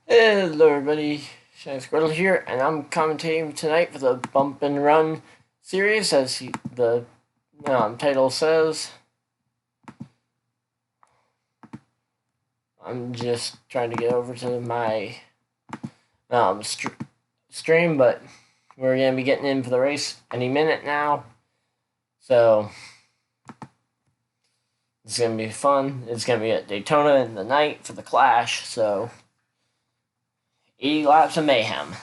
Hello everybody, Shiny Squirtle here, and I'm commentating tonight for the Bump and Run series, as the title says. I'm just trying to get over to my stream, but we're going to be getting in for the race any minute now, so it's going to be fun. It's going to be at Daytona in the night for the Clash, so 80 laps of mayhem.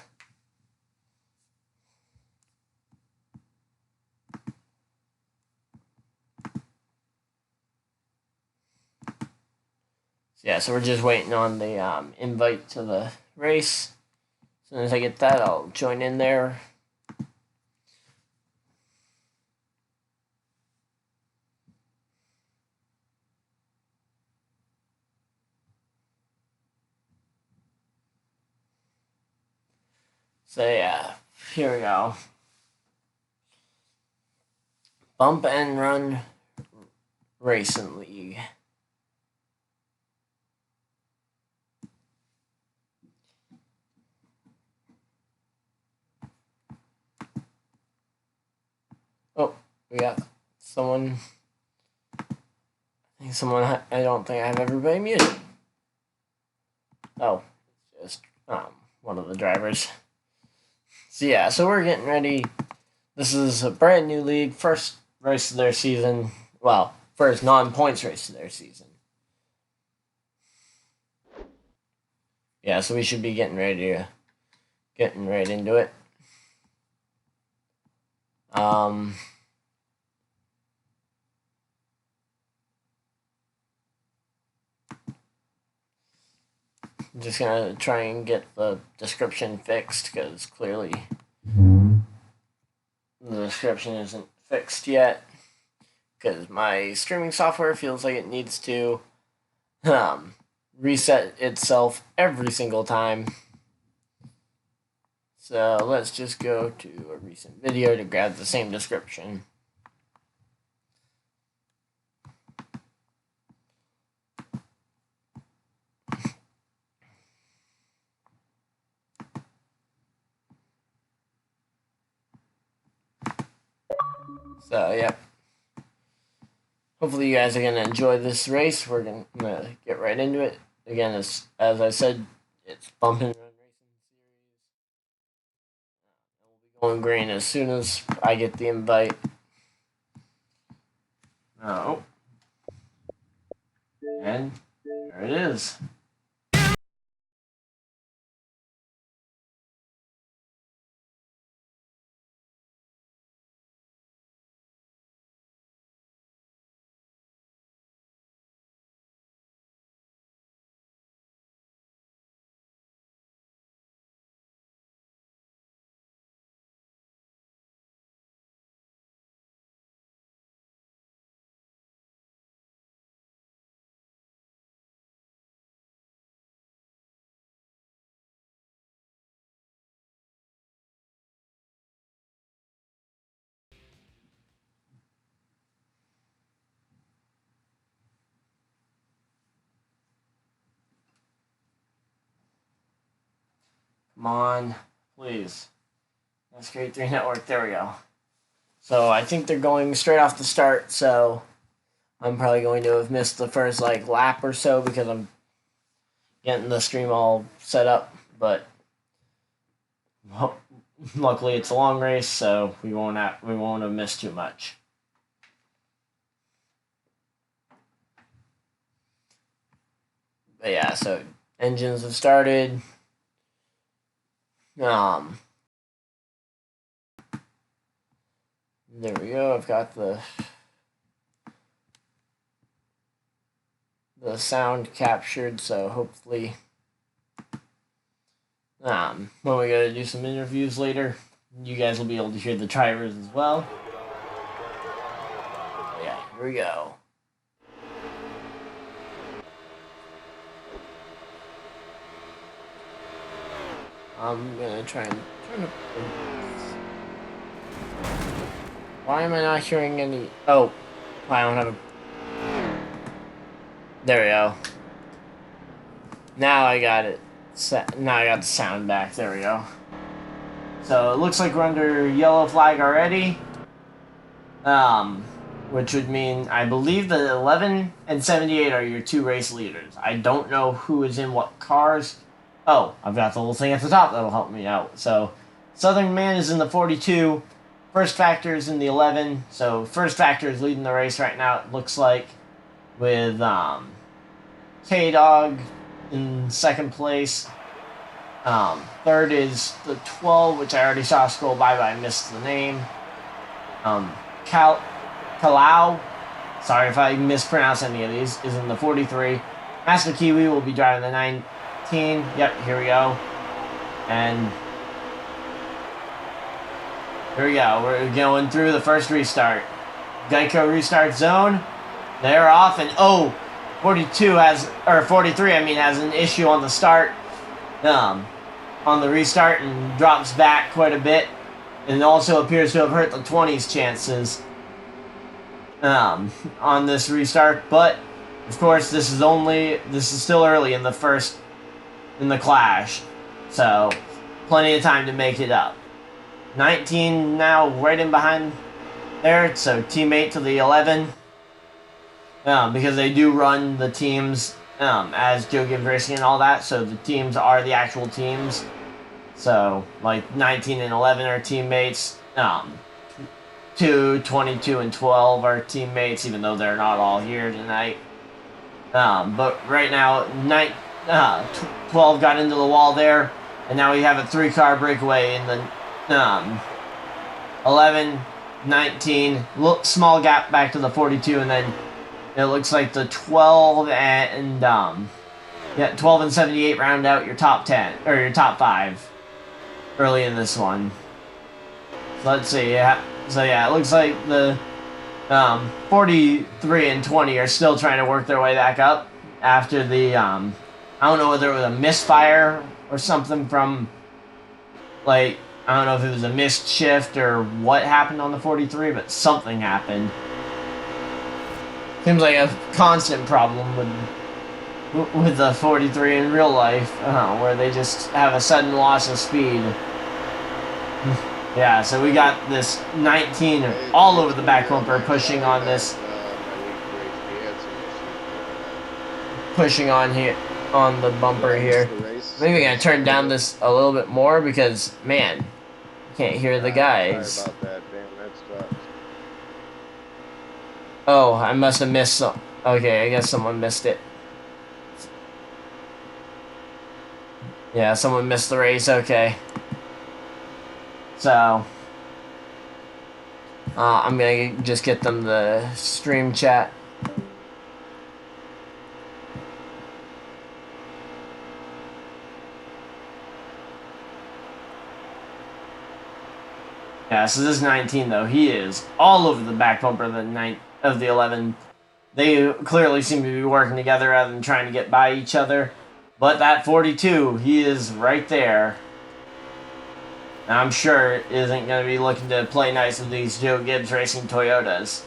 Yeah, so we're just waiting on the invite to the race. As soon as I get that, I'll join in there. So yeah, here we go. Bump and Run Racing League. Oh, we got someone. I don't think I have everybody muted. Oh, just one of the drivers. So yeah, so we're getting ready. This is a brand new league, first race of their season. Well, first non-points race of their season. Yeah, so we should be getting right into it. I'm just gonna try and get the description fixed, because clearly the description isn't fixed yet, because my streaming software feels like it needs to reset itself every single time. So let's just go to a recent video to grab the same description. So yeah, hopefully you guys are going to enjoy this race. We're going to get right into it. Again, as I said, it's Bump and Run Racing Series. We'll be going green as soon as I get the invite. Oh. And there it is. Come on, please. NASCAR 3 Network, there we go. So I think they're going straight off the start, so I'm probably going to have missed the first lap or so because I'm getting the stream all set up, but luckily it's a long race, so we won't have missed too much. But yeah, so engines have started. There we go. I've got the sound captured, so hopefully when we go to do some interviews later, you guys will be able to hear the drivers as well. Yeah, here we go. I'm gonna try and turn up. Why am I not hearing any? Oh, I don't have a. There we go. Now I got it Now I got the sound back. There we go. So it looks like we're under yellow flag already. Which would mean I believe the 11 and 78 are your two race leaders. I don't know who is in what cars. Oh, I've got the little thing at the top that'll help me out. So Southern Man is in the 42. First Factor is in the 11. So First Factor is leading the race right now, it looks like, with K-Dog in second place. Third is the 12, which I already saw scroll by, but I missed the name. Kalau, sorry if I mispronounce any of these, is in the 43. Master Kiwi will be driving the 19. Yep, here we go. And here we go. We're going through the first restart. Geico restart zone. They're off, and 43 has an issue on the start. On the restart, and drops back quite a bit, and also appears to have hurt the 20's chances on this restart. But of course, this is still early in the clash, so plenty of time to make it up. 19 now right in behind there, so teammate to the 11, because they do run the teams as Joe Gibbs Racing and all that, so the teams are the actual teams. So, like, 19 and 11 are teammates. 22 and 12 are teammates, even though they're not all here tonight. But right now, 12 got into the wall there, and now we have a 3-car breakaway in the 11, 19, small gap back to the 42, and then it looks like the 12 and 12 and 78 round out your top 10 or your top 5 early in this one. So let's see. Yeah. So yeah, it looks like the 43 and 20 are still trying to work their way back up after the I don't know whether it was a misfire or something from, like, I don't know if it was a missed shift or what happened on the 43, but something happened. Seems like a constant problem with the 43 in real life, where they just have a sudden loss of speed. Yeah, so we got this 19 all over the back bumper pushing on this, pushing on here on the bumper here. Maybe we gotta turn down this a little bit more because, man, you can't hear the guys. Sorry about that, damn, that sucks. Oh, I must have missed some. Okay, I guess someone missed it. Yeah, someone missed the race, okay. So, I'm gonna just get them the stream chat. Yeah, so this is 19 though. He is all over the back bumper of the 11. They clearly seem to be working together rather than trying to get by each other. But that 42, he is right there. And I'm sure isn't going to be looking to play nice with these Joe Gibbs Racing Toyotas.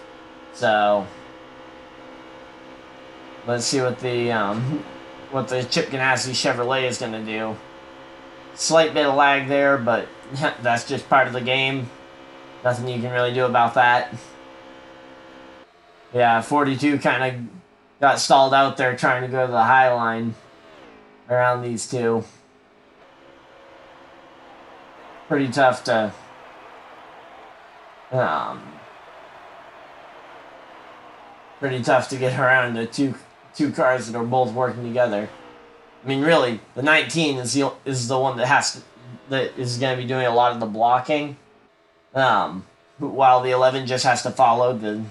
So let's see what the Chip Ganassi Chevrolet is going to do. Slight bit of lag there, but that's just part of the game. Nothing you can really do about that. Yeah, 42 kind of got stalled out there trying to go to the high line around these two. Pretty tough to get around the two cars that are both working together. I mean, really, the 19 is the one that is going to be doing a lot of the blocking, while the 11 just has to follow the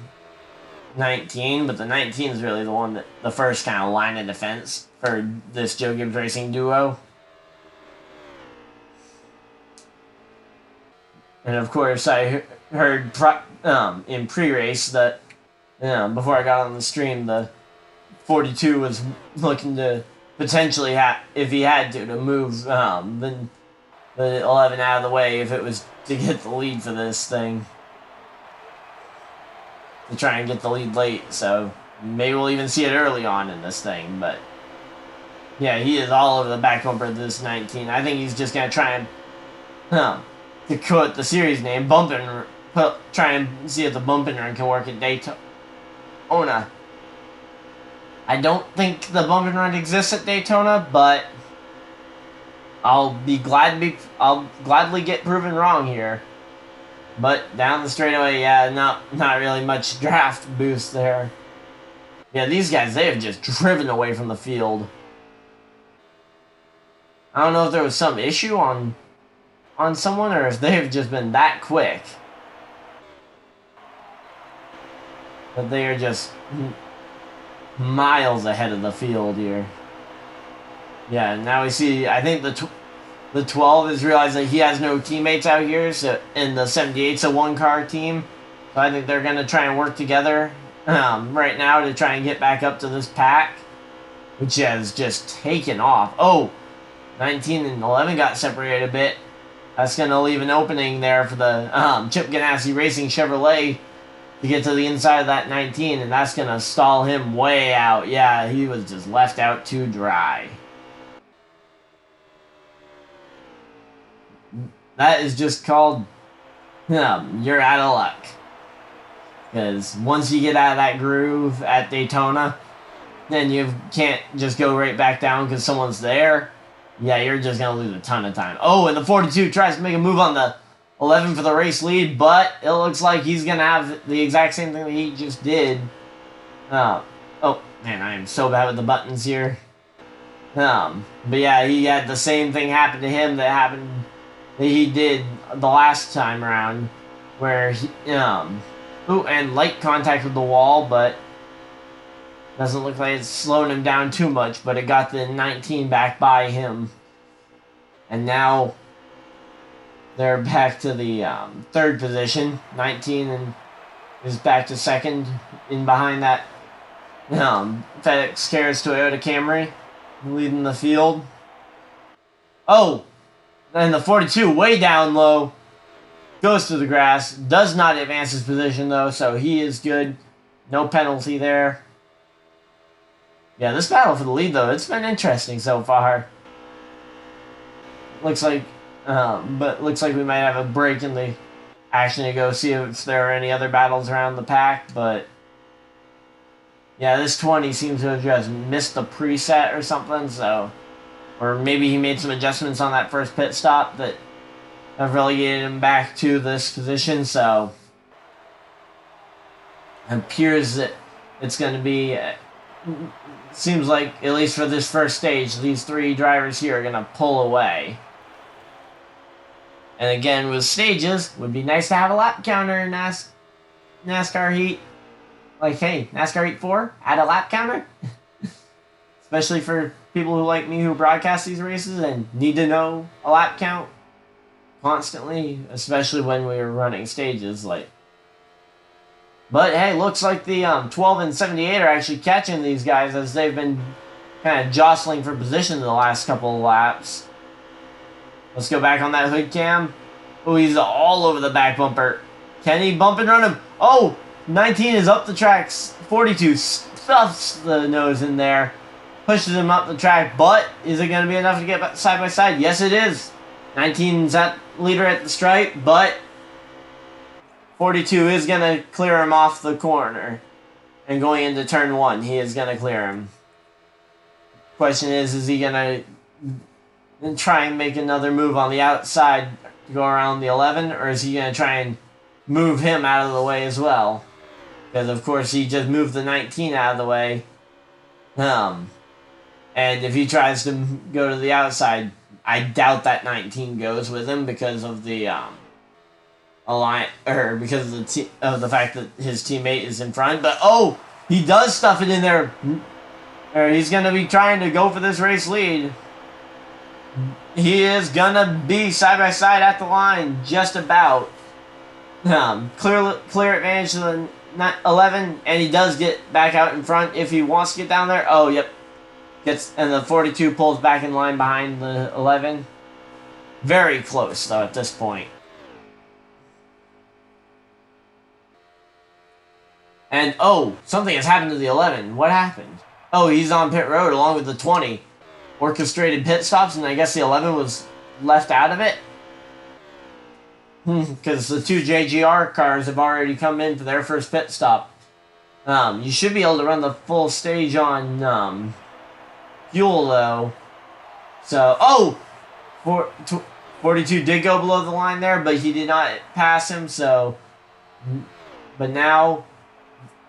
19. But the 19 is really the first kind of line of defense for this Joe Gibbs Racing duo. And of course, I heard in pre-race that, before I got on the stream, the 42 was looking to potentially, if he had to move the 11 out of the way if it was to get the lead for this thing. To try and get the lead late, so maybe we'll even see it early on in this thing, but Yeah, he is all over the back bumper of this 19. I think he's just gonna try and, to quote the series name, try and see if the bumping run can work at Daytona. I don't think the bumping run exists at Daytona, but I'll gladly get proven wrong here. But down the straightaway, yeah, not really much draft boost there. Yeah, these guys, they have just driven away from the field. I don't know if there was some issue on someone or if they've just been that quick. But they are just miles ahead of the field here. Yeah, now we see, I think the 12 has realized that he has no teammates out here, so in the 78's a one-car team. So I think they're going to try and work together right now to try and get back up to this pack, which has just taken off. Oh, 19 and 11 got separated a bit. That's going to leave an opening there for the Chip Ganassi Racing Chevrolet to get to the inside of that 19, and that's going to stall him way out. Yeah, he was just left out to dry. That is just called, you're out of luck. Because once you get out of that groove at Daytona, then you can't just go right back down because someone's there. Yeah, you're just going to lose a ton of time. Oh, and the 42 tries to make a move on the 11 for the race lead, but it looks like he's going to have the exact same thing that he just did. Oh, man, I am so bad with the buttons here. But yeah, he had the same thing happen to him that he did the last time around, where he, and light contact with the wall, but doesn't look like it's slowing him down too much, but it got the 19 back by him. And now they're back to the third position. 19 and is back to second in behind that FedEx Cares Toyota Camry, leading the field. Oh, and the 42 way down low goes to the grass. Does not advance his position though, so he is good. No penalty there. Yeah, this battle for the lead though, it's been interesting so far. Looks like we might have a break in the action to go see if there are any other battles around the pack, but yeah, this 20 seems to have just missed the preset or something, so, or maybe he made some adjustments on that first pit stop that have relegated him back to this position, so it appears that it's going to be, seems like, at least for this first stage, these three drivers here are going to pull away. And again, with stages, would be nice to have a lap counter in NASCAR Heat. Like, hey, NASCAR Heat 4, add a lap counter. Especially for people who like me who broadcast these races and need to know a lap count constantly, especially when we were running stages. But hey, looks like the 12 and 78 are actually catching these guys as they've been kind of jostling for position in the last couple of laps. Let's go back on that hood cam. Oh, he's all over the back bumper. Can he bump and run him? Oh, 19 is up the tracks. 42 stuffs the nose in there. Pushes him up the track, but is it going to be enough to get side by side? Yes, it is. 19's at leader at the stripe, but 42 is going to clear him off the corner. And going into turn 1, he is going to clear him. Question is he going to try and make another move on the outside to go around the 11, or is he going to try and move him out of the way as well? Because, of course, he just moved the 19 out of the way. And if he tries to go to the outside, I doubt that 19 goes with him because of the because of the fact that his teammate is in front. But oh, he does stuff it in there. Or he's gonna be trying to go for this race lead. He is gonna be side by side at the line, just about. Clear advantage to the 11, and he does get back out in front if he wants to get down there. Oh, yep. And the 42 pulls back in line behind the 11. Very close, though, at this point. And, oh, something has happened to the 11. What happened? Oh, he's on pit road along with the 20. orchestrated pit stops, and I guess the 11 was left out of it. Because the two JGR cars have already come in for their first pit stop. You should be able to run the full stage on fuel, though. So, 42 did go below the line there, but he did not pass him, so... But now...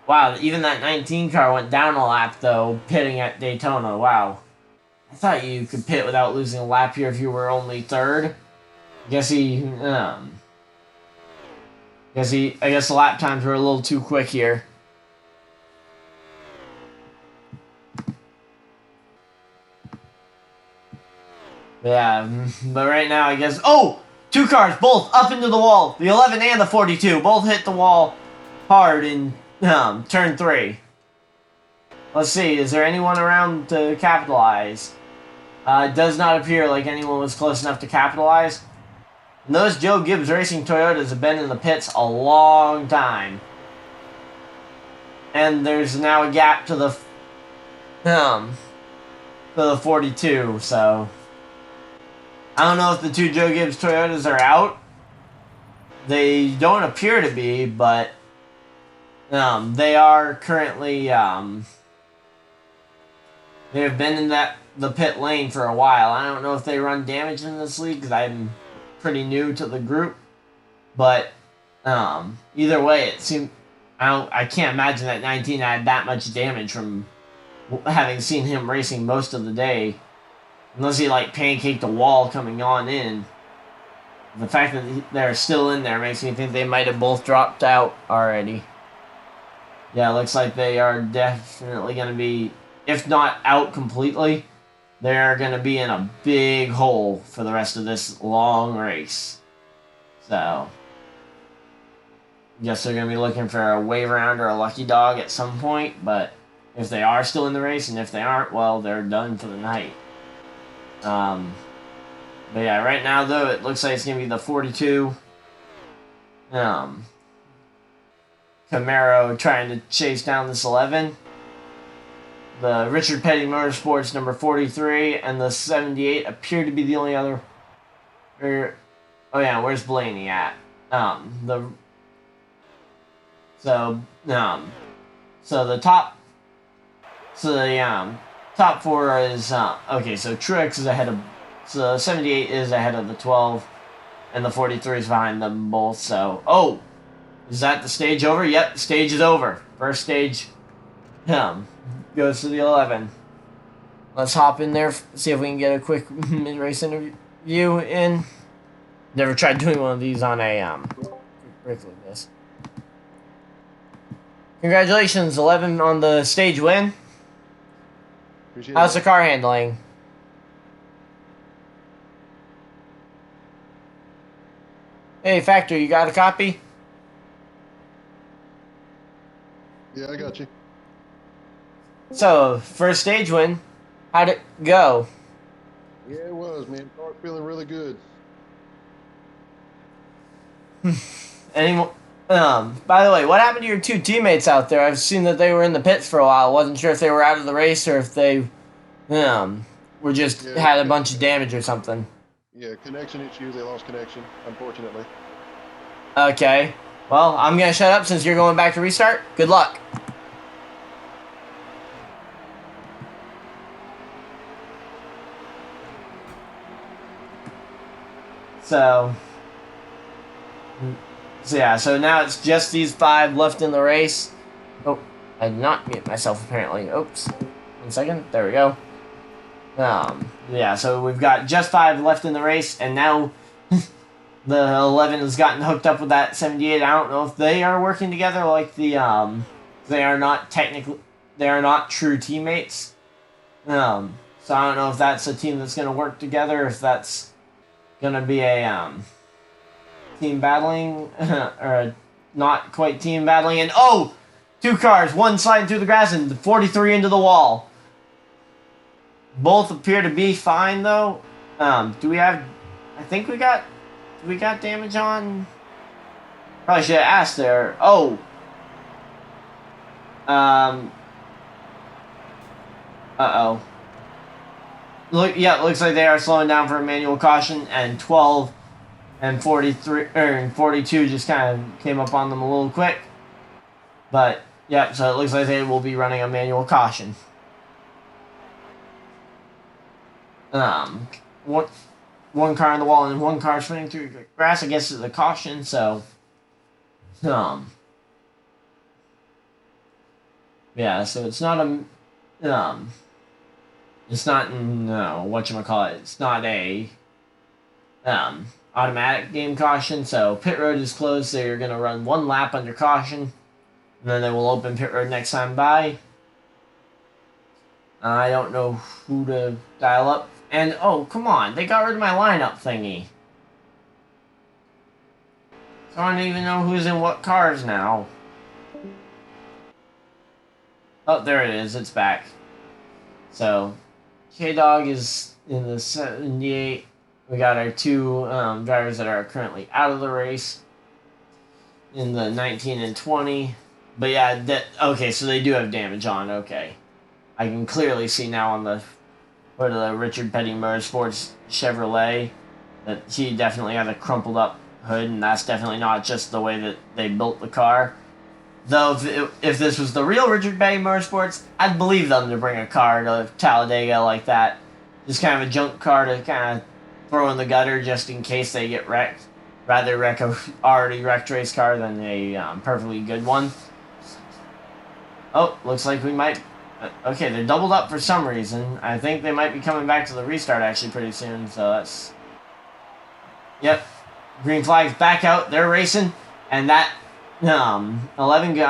Wow, even that 19 car went down a lap, though, pitting at Daytona. Wow. I thought you could pit without losing a lap here if you were only third. I guess I guess the lap times were a little too quick here. Yeah, but right now I guess... Oh! Two cars, both up into the wall. The 11 and the 42 both hit the wall hard in turn 3. Let's see, is there anyone around to capitalize? It does not appear like anyone was close enough to capitalize. And those Joe Gibbs Racing Toyotas have been in the pits a long time. And there's now a gap to the 42, so... I don't know if the two Joe Gibbs Toyotas are out. They don't appear to be, but they are currently they have been in the pit lane for a while. I don't know if they run damage in this league because I'm pretty new to the group, but either way, it seemed I can't imagine that 19 had that much damage from having seen him racing most of the day. Unless he, like, pancaked a wall coming on in. The fact that they're still in there makes me think they might have both dropped out already. Yeah, it looks like they are definitely going to be, if not out completely, they're going to be in a big hole for the rest of this long race. So, I guess they're going to be looking for a wave around or a lucky dog at some point, but if they are still in the race, and if they aren't, well, they're done for the night. But yeah, right now though it looks like it's gonna be the 42 Camaro trying to chase down this 11. The Richard Petty Motorsports number 43 and the 78 appear to be the only other. Oh yeah, where's Blaney at? So the top top 4 is, okay, so Truex is ahead of, so 78 is ahead of the 12, and the 43 is behind them both, so, is that the stage over? Yep, the stage is over. First stage, goes to the 11. Let's hop in there, see if we can get a quick mid-race interview in. Never tried doing one of these on a, break like this. Congratulations, 11 on the stage win. How's the car handling? Hey, Factor, you got a copy? Yeah, I got you. So, first stage win. How'd it go? Yeah, it was, man. Car's feeling really good. By the way, what happened to your two teammates out there? I've seen that they were in the pits for a while. Wasn't sure if they were out of the race or if they, were just had a bunch of damage or something. Yeah, connection issues. They lost connection, unfortunately. Okay. Well, I'm gonna shut up since you're going back to restart. Good luck. So yeah, so now it's just these 5 left in the race. Oh, I did not mute myself apparently. Oops. 1 second. There we go. Yeah, so we've got just 5 left in the race, and now the 11 has gotten hooked up with that 78. I don't know if they are working together like the, they are not true teammates. So I don't know if that's a team that's going to work together, if that's going to be a, team battling, or not quite team battling, and 2 cars, one sliding through the grass, and the 43 into the wall. Both appear to be fine, though. Do we have, I think we got damage on? Probably should have asked there. Yeah, it looks like they are slowing down for a manual caution, and 12 and 43 and 42 just kind of came up on them a little quick. But yeah, so it looks like they will be running a manual caution. Um, one car on the wall and one car spinning through the grass. I guess is a caution. So, yeah. So it's not it's not no whatchamacallit. It's not a automatic game caution. So pit road is closed. So you're gonna run one lap under caution, and then they will open pit road next time by. I don't know who to dial up. And oh, come on, they got rid of my lineup thingy. So I don't even know who's in what cars now. Oh, there it is. It's back. So, K-Dog is in the 78. We got our two drivers that are currently out of the race in the 19 and 20. But yeah, okay, so they do have damage on. Okay. I can clearly see now on the Richard Petty Motorsports Chevrolet that he definitely had a crumpled up hood, and that's definitely not just the way that they built the car. Though if this was the real Richard Petty Motorsports, I'd believe them to bring a car to Talladega like that. Just kind of a junk car to kind of throw in the gutter just in case they get wrecked. Rather wreck a already wrecked race car than a perfectly good one. Oh, looks like we might... Okay, they're doubled up for some reason. I think they might be coming back to the restart actually pretty soon, so that's... Yep. Green flag's back out. They're racing, and that 11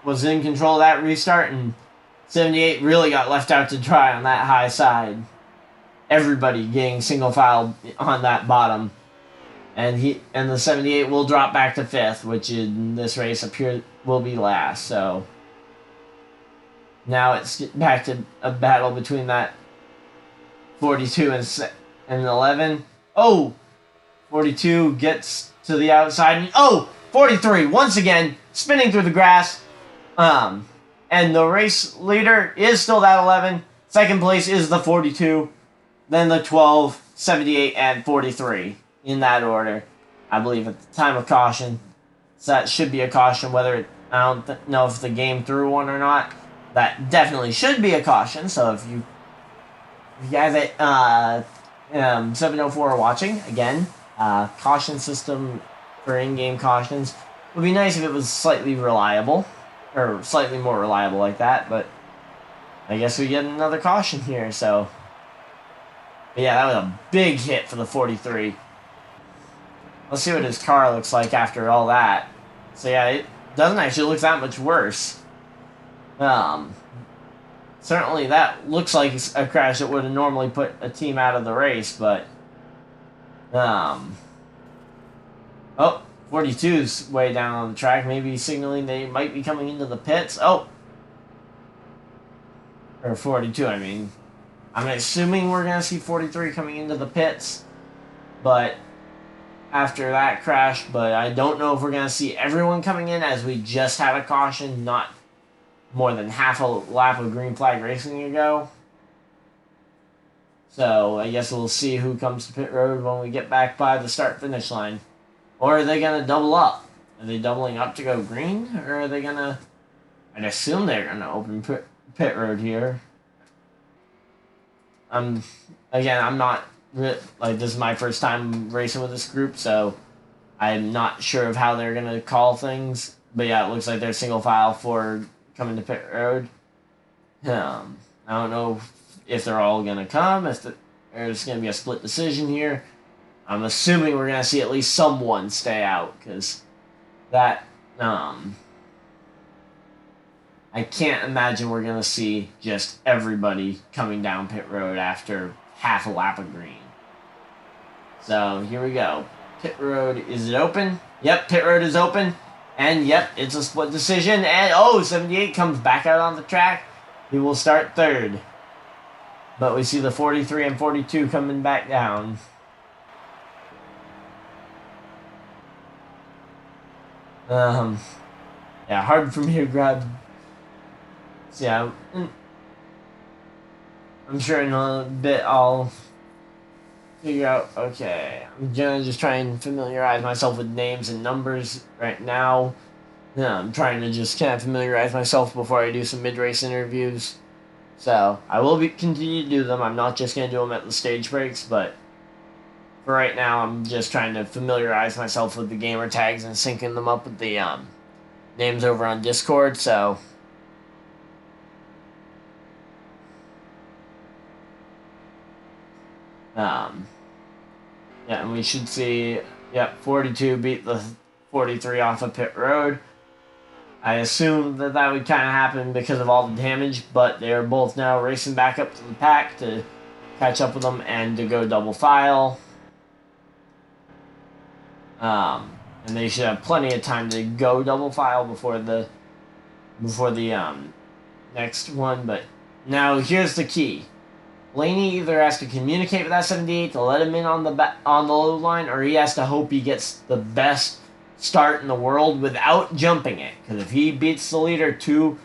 was in control of that restart, and 78 really got left out to dry on that high side. Everybody getting single file on that bottom, and the 78 will drop back to 5th, which in this race will be last. So now it's back to a battle between that 42 and 11. Oh, 42 gets to the outside, and oh, 43 once again spinning through the grass. And the race leader is still that 11. Second place is the 42. Then the 12, 78, and 43 in that order. I believe at the time of caution. So that should be a caution. I don't know if the game threw one or not. That definitely should be a caution. So if you guys at 704 are watching, again, caution system for in-game cautions would be nice if it was slightly reliable, or slightly more reliable like that, but I guess we get another caution here, so... But yeah, that was a big hit for the 43. Let's see what his car looks like after all that. So yeah, it doesn't actually look that much worse. Certainly that looks like a crash that would have normally put a team out of the race, but... Oh, 42's way down on the track, maybe signaling they might be coming into the pits. Oh! Or 42, I mean. I'm assuming we're going to see 43 coming into the pits, but after that crash, but I don't know if we're going to see everyone coming in as we just had a caution, not more than half a lap of green flag racing ago. So I guess we'll see who comes to pit road when we get back by the start-finish line. Or are they going to double up? Are they doubling up to go green? Or are they going to... I'd assume they're going to open pit road here. I'm not... Like, this is my first time racing with this group, so I'm not sure of how they're going to call things. But yeah, it looks like they're single file for coming to pit road. I don't know if they're all going to come, if there's going to be a split decision here. I'm assuming we're going to see at least someone stay out, because that, I can't imagine we're going to see just everybody coming down pit road after half a lap of green. So, here we go. Pit road, is it open? Yep, pit road is open. And yep, it's a split decision. And oh, 78 comes back out on the track. He will start third. But we see the 43 and 42 coming back down. Yeah, hard for me to grab. So, yeah. I'm sure in a bit I'll figure out. Okay, I'm gonna just try and familiarize myself with names and numbers right now. Yeah, I'm trying to just kind of familiarize myself before I do some mid-race interviews. So I will continue to do them. I'm not just gonna do them at the stage breaks, but for right now, I'm just trying to familiarize myself with the gamer tags and syncing them up with the names over on Discord. So um, yeah, and we should see. Yep, 42 beat the 43 off of pit road. I assumed that that would kind of happen because of all the damage, but they're both now racing back up to the pack to catch up with them and to go double file. And they should have plenty of time to go double file before the next one. But now here's the key: Blaney either has to communicate with that 78 to let him in on the low line, or he has to hope he gets the best start in the world without jumping it. Because if he beats the leader to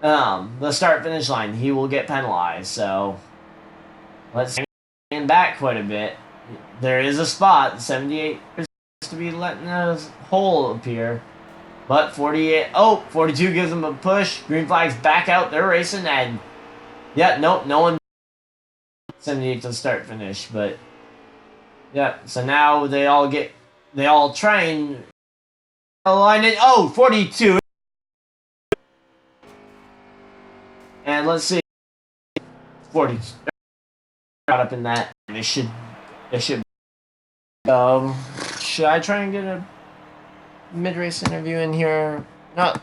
the start finish line, he will get penalized. So let's stand back quite a bit. There is a spot. 78 is to be letting a hole appear. But 42 gives them a push. Green flag's back out. They're racing, and yeah, nope, no one 78 to start finish. But yeah, so now they all try and align it. 42. And let's see, 40 got up in that. They should. Should I try and get a mid-race interview in here? No.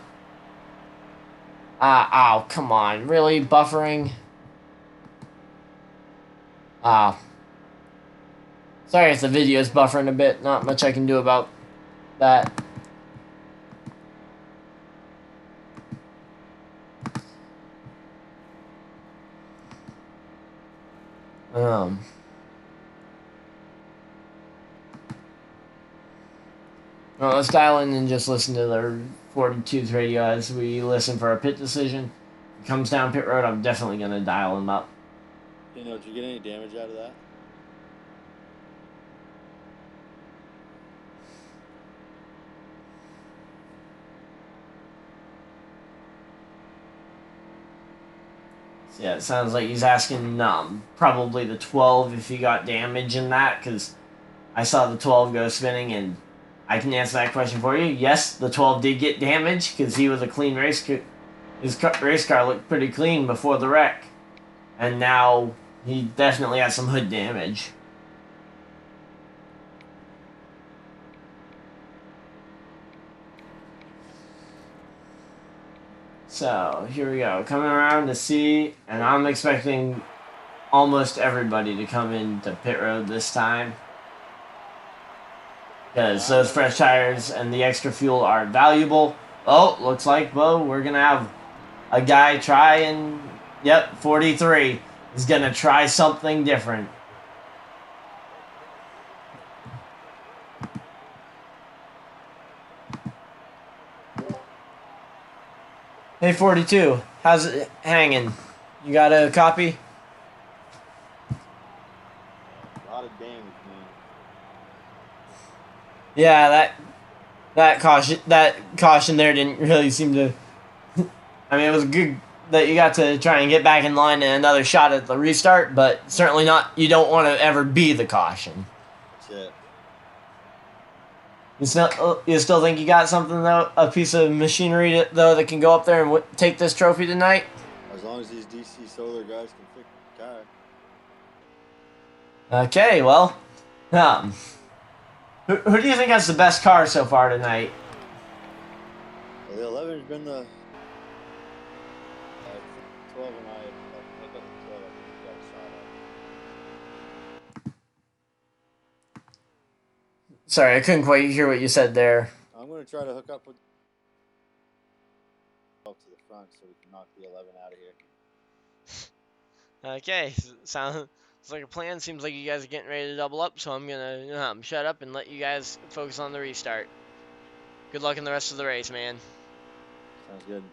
Oh, come on. Really? Buffering? Sorry if the video is buffering a bit. Not much I can do about that. Well, let's dial in and just listen to the 42's radio as we listen for a pit decision. If it comes down pit road, I'm definitely going to dial him up. Did you get any damage out of that? So yeah, it sounds like he's asking probably the 12 if he got damage in that, because I saw the 12 go spinning, and I can answer that question for you. Yes, the 12 did get damage because he was a clean race car. His race car looked pretty clean before the wreck, and now he definitely has some hood damage. So here we go, coming around to C, and I'm expecting almost everybody to come into pit road this time, because those fresh tires and the extra fuel are valuable. Looks like, we're gonna have a guy try and 43 is gonna try something different. Hey 42, how's it hanging? You got a copy? A lot of damage, man. Yeah, that caution there didn't really seem to. I mean, it was good that you got to try and get back in line and another shot at the restart, but certainly not. You don't want to ever be the caution. That's it. You still think you got something though, a piece of machinery though that can go up there and take this trophy tonight? As long as these DC solar guys can fix the car. Okay, well, who do you think has the best car so far tonight? Well, the 11's been the 12 and I got the 12. I think we got a shot at. Sorry, I couldn't quite hear what you said there. I'm going to try to hook up with to the front so we can knock the 11 out of here. Okay, sounds like a plan. Seems like you guys are getting ready to double up, so I'm gonna shut up and let you guys focus on the restart. Good luck in the rest of the race, man. Sounds good.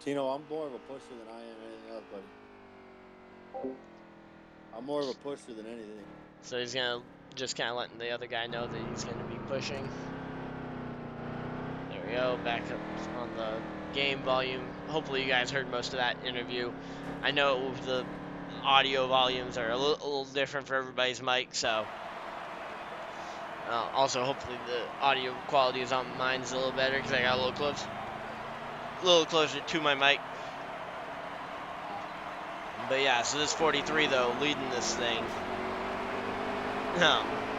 Tino, I'm more of a pusher than I am anything else, buddy. I'm more of a pusher than anything. So he's gonna just kind of letting the other guy know that he's gonna be pushing. There we go, back up on the game volume. Hopefully you guys heard most of that interview. I know the audio volumes are a little different for everybody's mic, so also hopefully the audio quality is on mine's a little better because I got a little closer to my mic. But yeah, so this 43 though leading this thing.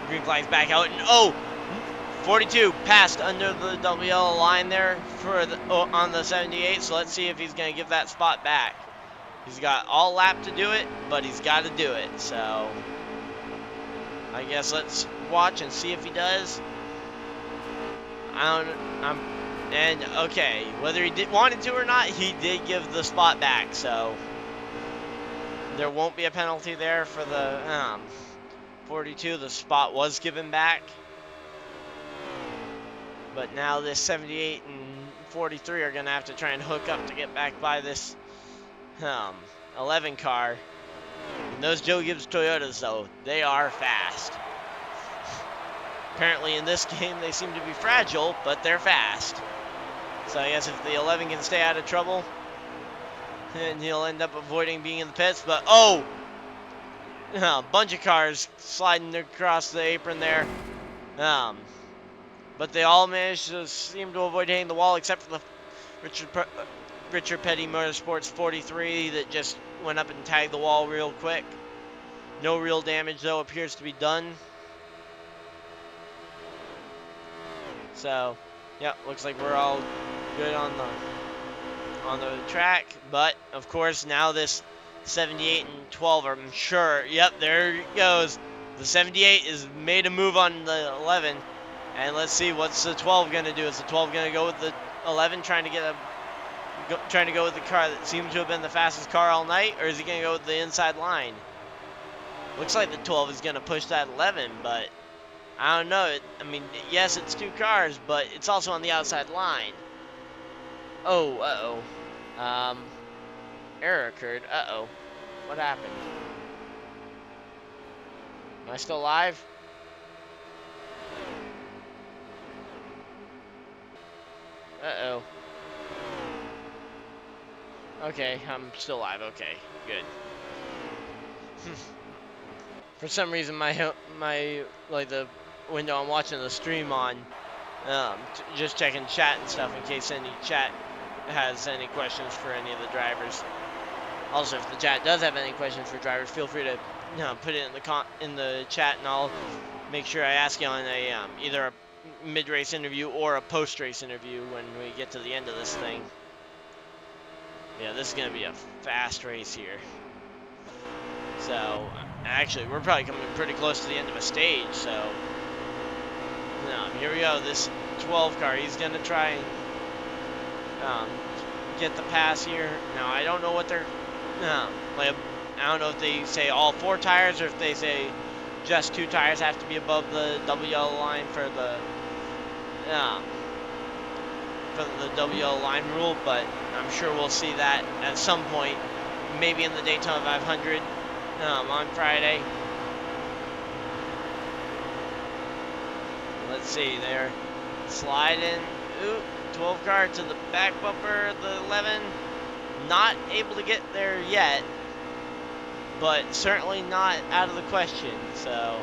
Green flag's back out, and 42 passed under the double yellow line there for on the 78. So let's see if he's gonna give that spot back. He's got all lap to do it, but he's got to do it. So I guess let's watch and see if he does. And okay, whether he wanted to or not, he did give the spot back. So there won't be a penalty there for the 42. The spot was given back. But now this 78 and 43 are going to have to try and hook up to get back by this 11 car. And those Joe Gibbs Toyotas, though, they are fast. Apparently in this game they seem to be fragile, but they're fast. So I guess if the 11 can stay out of trouble, then he'll end up avoiding being in the pits. But a bunch of cars sliding across the apron there. But they all managed to seem to avoid hitting the wall, except for the Richard Petty Motorsports 43 that just went up and tagged the wall real quick. No real damage, though, appears to be done. So, yep, looks like we're all good on the track. But, of course, now this 78 and 12, I'm sure. Yep, there it goes. The 78 is made a move on the 11. And let's see, what's the 12 going to do? Is the 12 going to go with the 11, trying to go with the car that seems to have been the fastest car all night, or is he going to go with the inside line? Looks like the 12 is going to push that 11, but I don't know. I mean, yes, it's two cars, but it's also on the outside line. Oh, error occurred. What happened? Am I still live? Okay, I'm still live. Okay, good. For some reason, my like the window I'm watching the stream on, just checking chat and stuff in case any chat has any questions for any of the drivers. Also, if the chat does have any questions for drivers, feel free to put it in the chat, and I'll make sure I ask you on a either a mid-race interview or a post-race interview when we get to the end of this thing. Yeah, this is going to be a fast race here. So, actually, we're probably coming pretty close to the end of a stage, so here we go. This 12 car, he's going to try and get the pass here. Now, I don't know what they're like, I don't know if they say all 4 tires or if they say just 2 tires have to be above the double yellow line for the double yellow line rule, but I'm sure we'll see that at some point, maybe in the Daytona 500 on Friday. Let's see, they're sliding. Ooh, 12 car to the back bumper, the 11. Not able to get there yet, but certainly not out of the question. So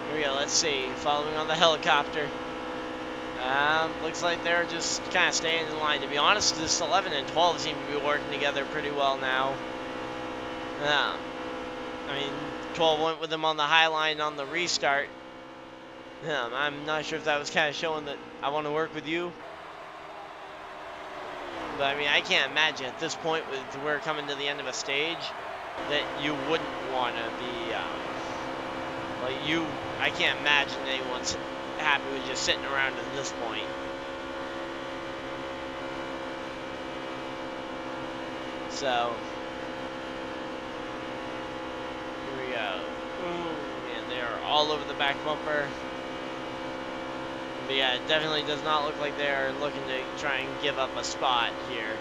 here we go. Let's see. Following on the helicopter. Looks like they're just kind of staying in line. To be honest, this 11 and 12 seem to be working together pretty well now. I mean, 12 went with them on the high line on the restart. I'm not sure if that was kind of showing that I want to work with you. But I mean, I can't imagine at this point, with we're coming to the end of a stage, that you wouldn't want to be I can't imagine anyone's happy with just sitting around at this point. So here we go. Ooh, and they are all over the back bumper. But yeah, it definitely does not look like they're looking to try and give up a spot here.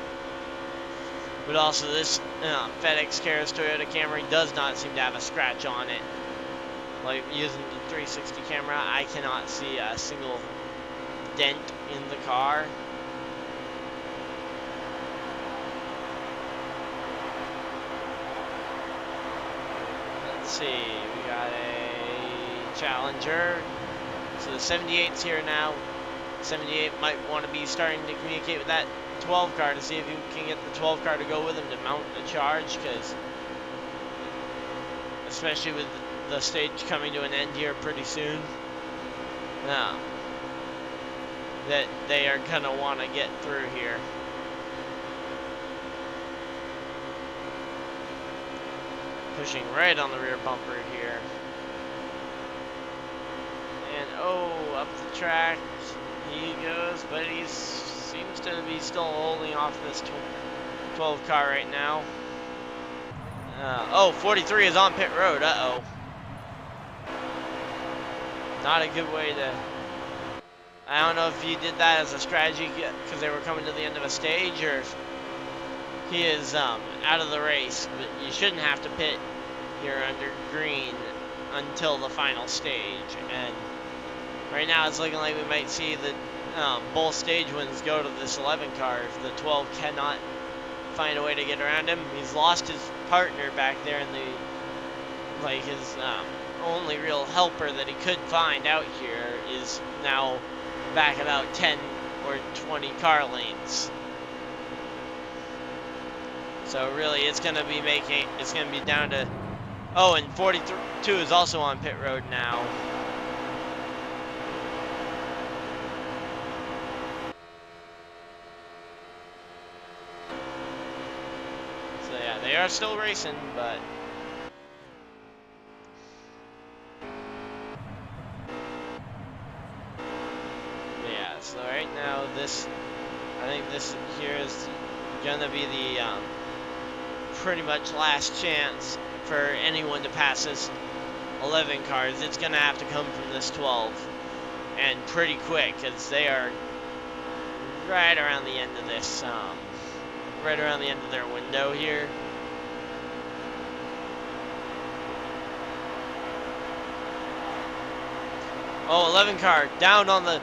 But also this FedEx Karis Toyota Camry does not seem to have a scratch on it. Like using the 360 camera, I cannot see a single dent in the car. Let's see, we got a Challenger. So the 78's here now. 78 might want to be starting to communicate with that 12 car to see if you can get the 12 car to go with him to mount the charge, because especially with the stage coming to an end here pretty soon, that they are gonna want to get through here. Pushing right on the rear bumper here. And oh, up the track he goes, but he seems to be still holding off this 12 car right now. Oh, 43 is on pit road. Uh-oh. Not a good way to... I don't know if he did that as a strategy because they were coming to the end of a stage, or if he is out of the race. But you shouldn't have to pit here under green until the final stage. And right now it's looking like we might see the both stage wins go to this 11 car if the 12 cannot find a way to get around him. He's lost his partner back there in the, like, his only real helper that he could find out here is now back about 10 or 20 car lanes. So really it's gonna be down to, oh, and 42 is also on pit road now. So yeah, they are still racing, but yeah, so right now I think this here is gonna be the pretty much last chance for anyone to pass this 11 cars. It's gonna have to come from this 12, and pretty quick, because they are right around the end of this, right around the end of their window here. Oh, 11 car down on the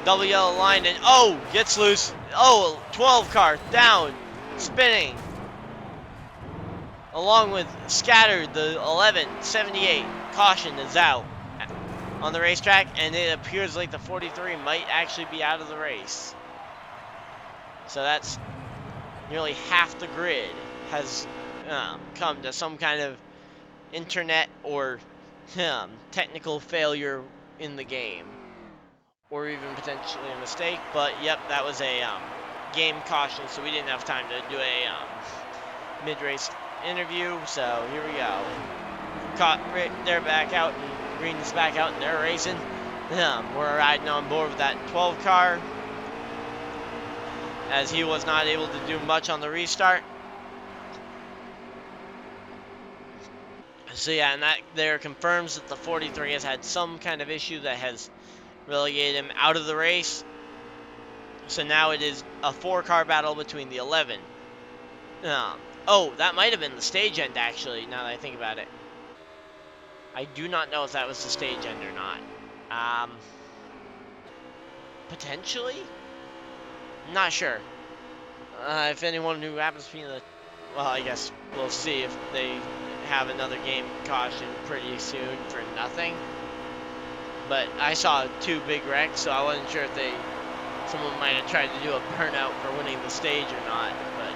double yellow line, and oh, gets loose. Oh, 12 car down, spinning. Along with scattered, the 11, 78, caution is out on the racetrack, and it appears like the 43 might actually be out of the race. So that's nearly half the grid has come to some kind of internet or technical failure in the game, or even potentially a mistake. But yep, that was a game caution, so we didn't have time to do a mid-race interview. So here we go. Caught right there, back out, and Green is back out, and they're racing. We're riding on board with that 12 car, as he was not able to do much on the restart. So yeah, and that there confirms that the 43 has had some kind of issue that has relegated him out of the race. So now it is a 4-car battle between the 11. Oh, that might have been the stage end, actually, now that I think about it. I do not know if that was the stage end or not. Potentially? Not sure. If anyone who happens to be in the... Well, I guess we'll see if they have another game caution pretty soon for nothing. But I saw 2 big wrecks, so I wasn't sure if someone might have tried to do a burnout for winning the stage or not, but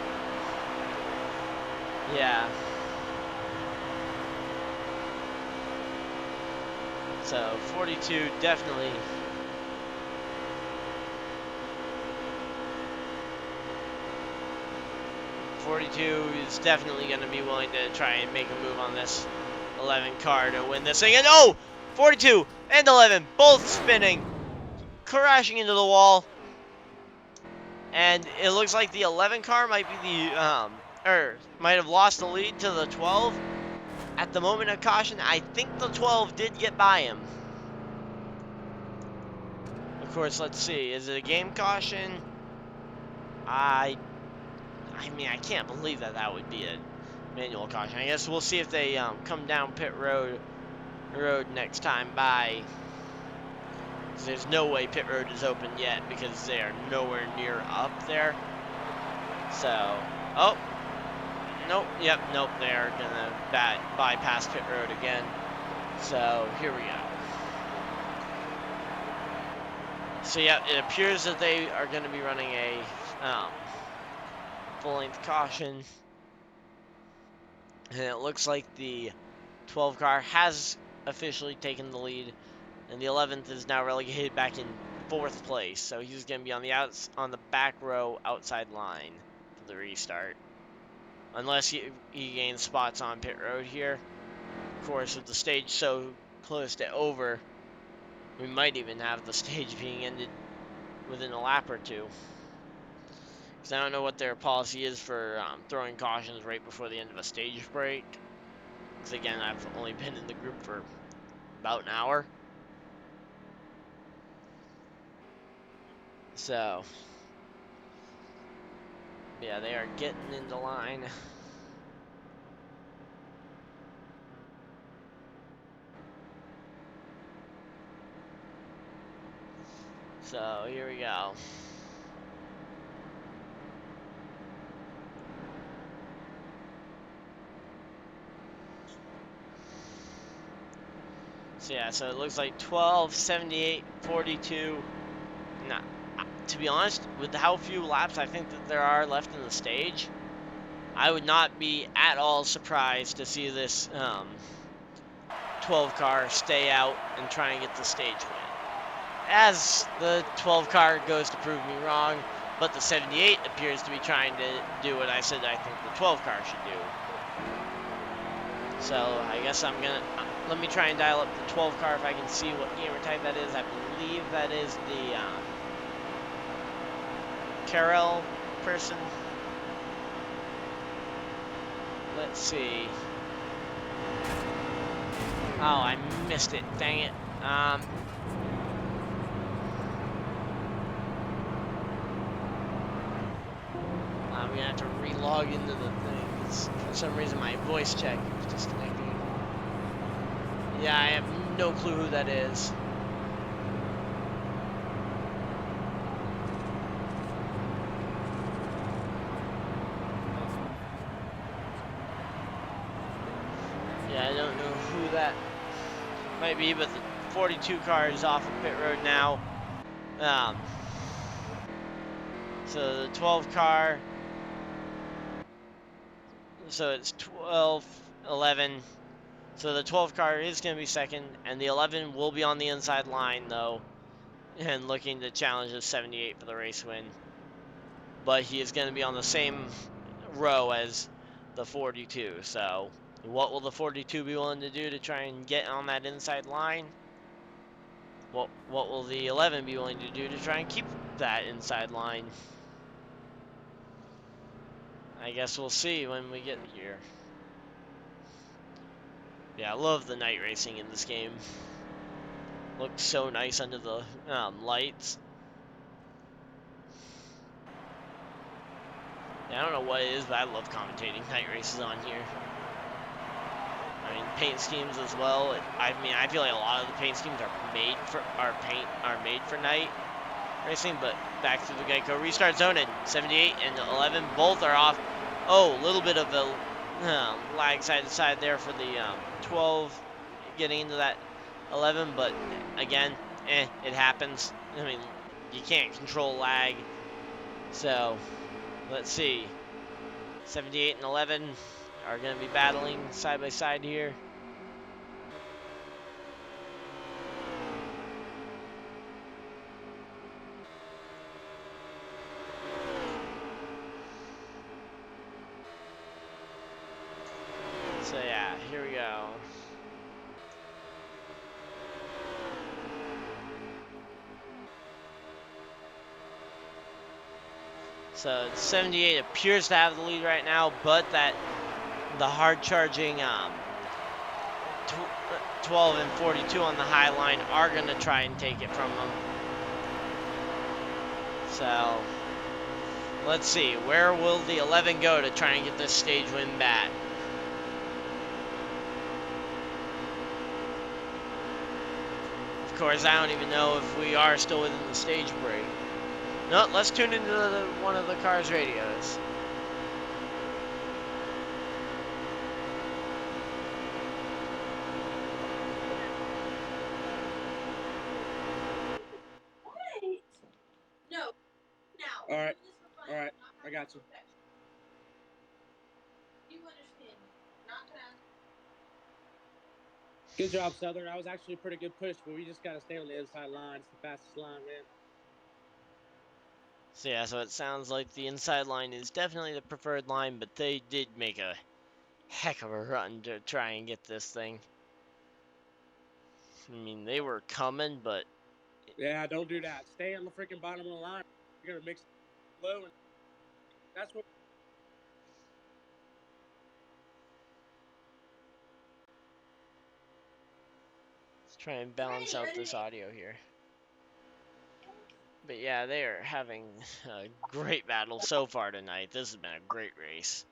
yeah. So 42 definitely is definitely going to be willing to try and make a move on this 11 car to win this thing. And oh, 42 and 11 both spinning, crashing into the wall. And it looks like the 11 car might be might have lost the lead to the 12. At the moment of caution, I think the 12 did get by him. Of course, let's see. Is it a game caution? I mean, I can't believe that that would be a manual caution. I guess we'll see if they come down pit road next time by. There's no way pit road is open yet because they are nowhere near up there. So, oh, nope, yep, nope, they're gonna bypass pit road again. So here we go. So yeah, it appears that they are going to be running a full-length caution, and it looks like the 12 car has officially taken the lead, and the 11th is now relegated back in 4th place. So he's going to be on the back row outside line for the restart, unless he gains spots on pit road here. Of course, with the stage so close to over, we might even have the stage being ended within a lap or two. Because I don't know what their policy is for throwing cautions right before the end of a stage break. Because again, I've only been in the group for about an hour. So, yeah, they are getting into line. So, here we go. So, yeah, so it looks like 12, 78, 42. Nah, to be honest, with how few laps I think that there are left in the stage, I would not be at all surprised to see this 12 car stay out and try and get the stage win. As the 12 car goes to prove me wrong, but the 78 appears to be trying to do what I said I think the 12 car should do. So I guess I'm gonna, let me try and dial up the 12 car if I can see what gamer type that is. I believe that is the Carol person. Let's see. Oh, I missed it, dang it. I'm gonna have to re-log into the thing. For some reason my voice check is disconnecting. Yeah, I have no clue who that is. Yeah, I don't know who that might be, but the 42 car is off of pit road now. So the 12 car, so it's 12, 11. So the 12 car is going to be second, and the 11 will be on the inside line, though, and looking to challenge the 78 for the race win. But he is going to be on the same row as the 42, so what will the 42 be willing to do to try and get on that inside line? What will the 11 be willing to do to try and keep that inside line? I guess we'll see when we get here. Yeah, I love the night racing in this game. Looks so nice under the lights. Yeah, I don't know what it is, but I love commentating night races on here. I mean, paint schemes as well. I mean, I feel like a lot of the paint schemes are made for night racing. But back to the Geico restart zone, and 78 and 11 both are off. Oh, a little bit of a lag side to side there for the 12 getting into that 11, but again, it happens. I mean, you can't control lag. So, let's see. 78 and 11 are going to be battling side by side here. So yeah, here we go. So 78 appears to have the lead right now, but that the hard charging 12 and 42 on the high line are going to try and take it from them. So let's see. Where will the 11 go to try and get this stage win back? Of course, I don't even know if we are still within the stage break. No, let's tune into one of the car's radios. All right, I got you. Good job, Southern. That was actually a pretty good push, but we just got to stay on the inside line. It's the fastest line, man. So yeah, so it sounds like the inside line is definitely the preferred line, but they did make a heck of a run to try and get this thing. I mean, they were coming, but... Yeah, don't do that. Stay on the freaking bottom of the line. You're going to mix low, and that's what... Let's try and balance out this audio here. But yeah, they are having a great battle so far tonight. This has been a great race.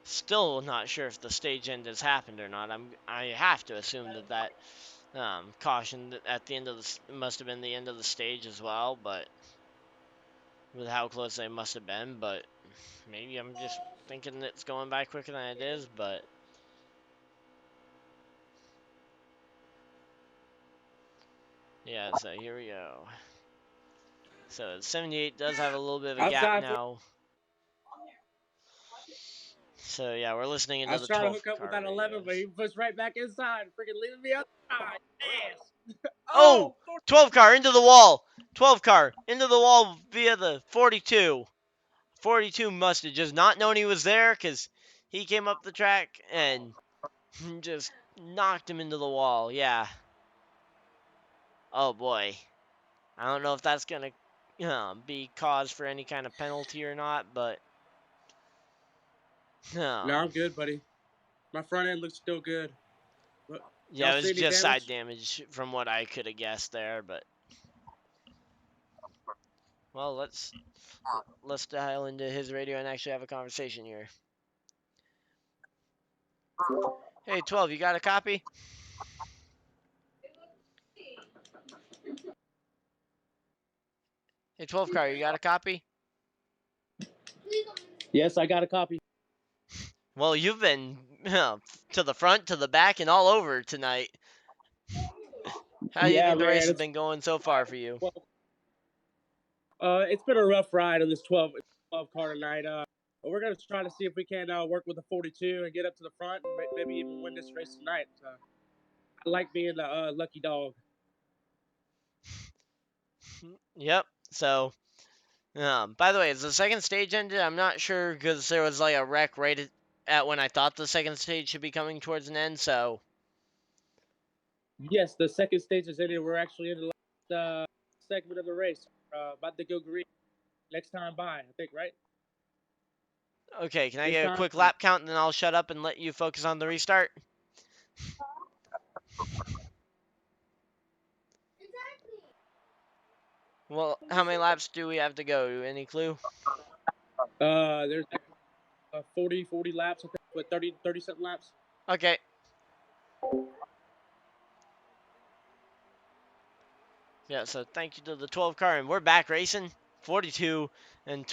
Still not sure if the stage end has happened or not. I have to assume that caution at the end of the must have been the end of the stage as well, but with how close they must have been. But maybe I'm just thinking it's going by quicker than it is. But yeah, so here we go. So 78 does have a little bit of a gap now. So yeah, we're listening into I was the trying to 12 hook up with car that 11, but radios. he pushed right back inside, freaking leaving me outside. Yes. Oh, 12 car into the wall. 12 car into the wall via the 42. 42 must have just not known he was there because he came up the track and just knocked him into the wall. Yeah. Oh boy. I don't know if that's going to be cause for any kind of penalty or not, but No, I'm good, buddy. My front end looks still good. But yeah, y'all it was see any just side damage? damage from what I could have guessed there, but well, let's dial into his radio and actually have a conversation here. Hey, 12, you got a copy? Hey, 12 car, you got a copy? Yes, I got a copy. Well, you've been to the front, to the back, and all over tonight. How do you think the race has been going so far for you? It's been a rough ride on this 12 car tonight. But we're gonna try to see if we can work with the 42 and get up to the front and maybe even win this race tonight. I like being the lucky dog. Yep. So, by the way, is the second stage ended? I'm not sure because there was like a wreck right at when I thought the second stage should be coming towards an end. So, Yes, the second stage is ended. We're actually in the last segment of the race. About to go green. Next time by, I think, right? okay, can I This get a time. quick lap count and then I'll shut up and let you focus on the restart? Well, how many laps do we have to go? Any clue? There's 40 laps, I think, with 30 something laps. Okay. Yeah, so thank you to the 12 car, and we're back racing. 42 and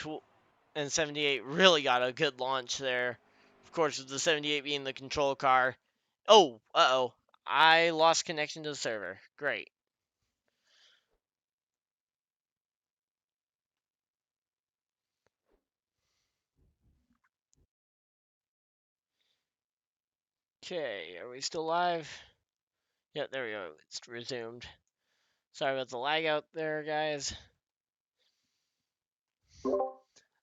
78 really got a good launch there. Of course, with the 78 being the control car. Oh, uh-oh. I lost connection to the server. Great. Okay, are we still live? Yep, there we go. It's resumed. Sorry about the lag out there, guys.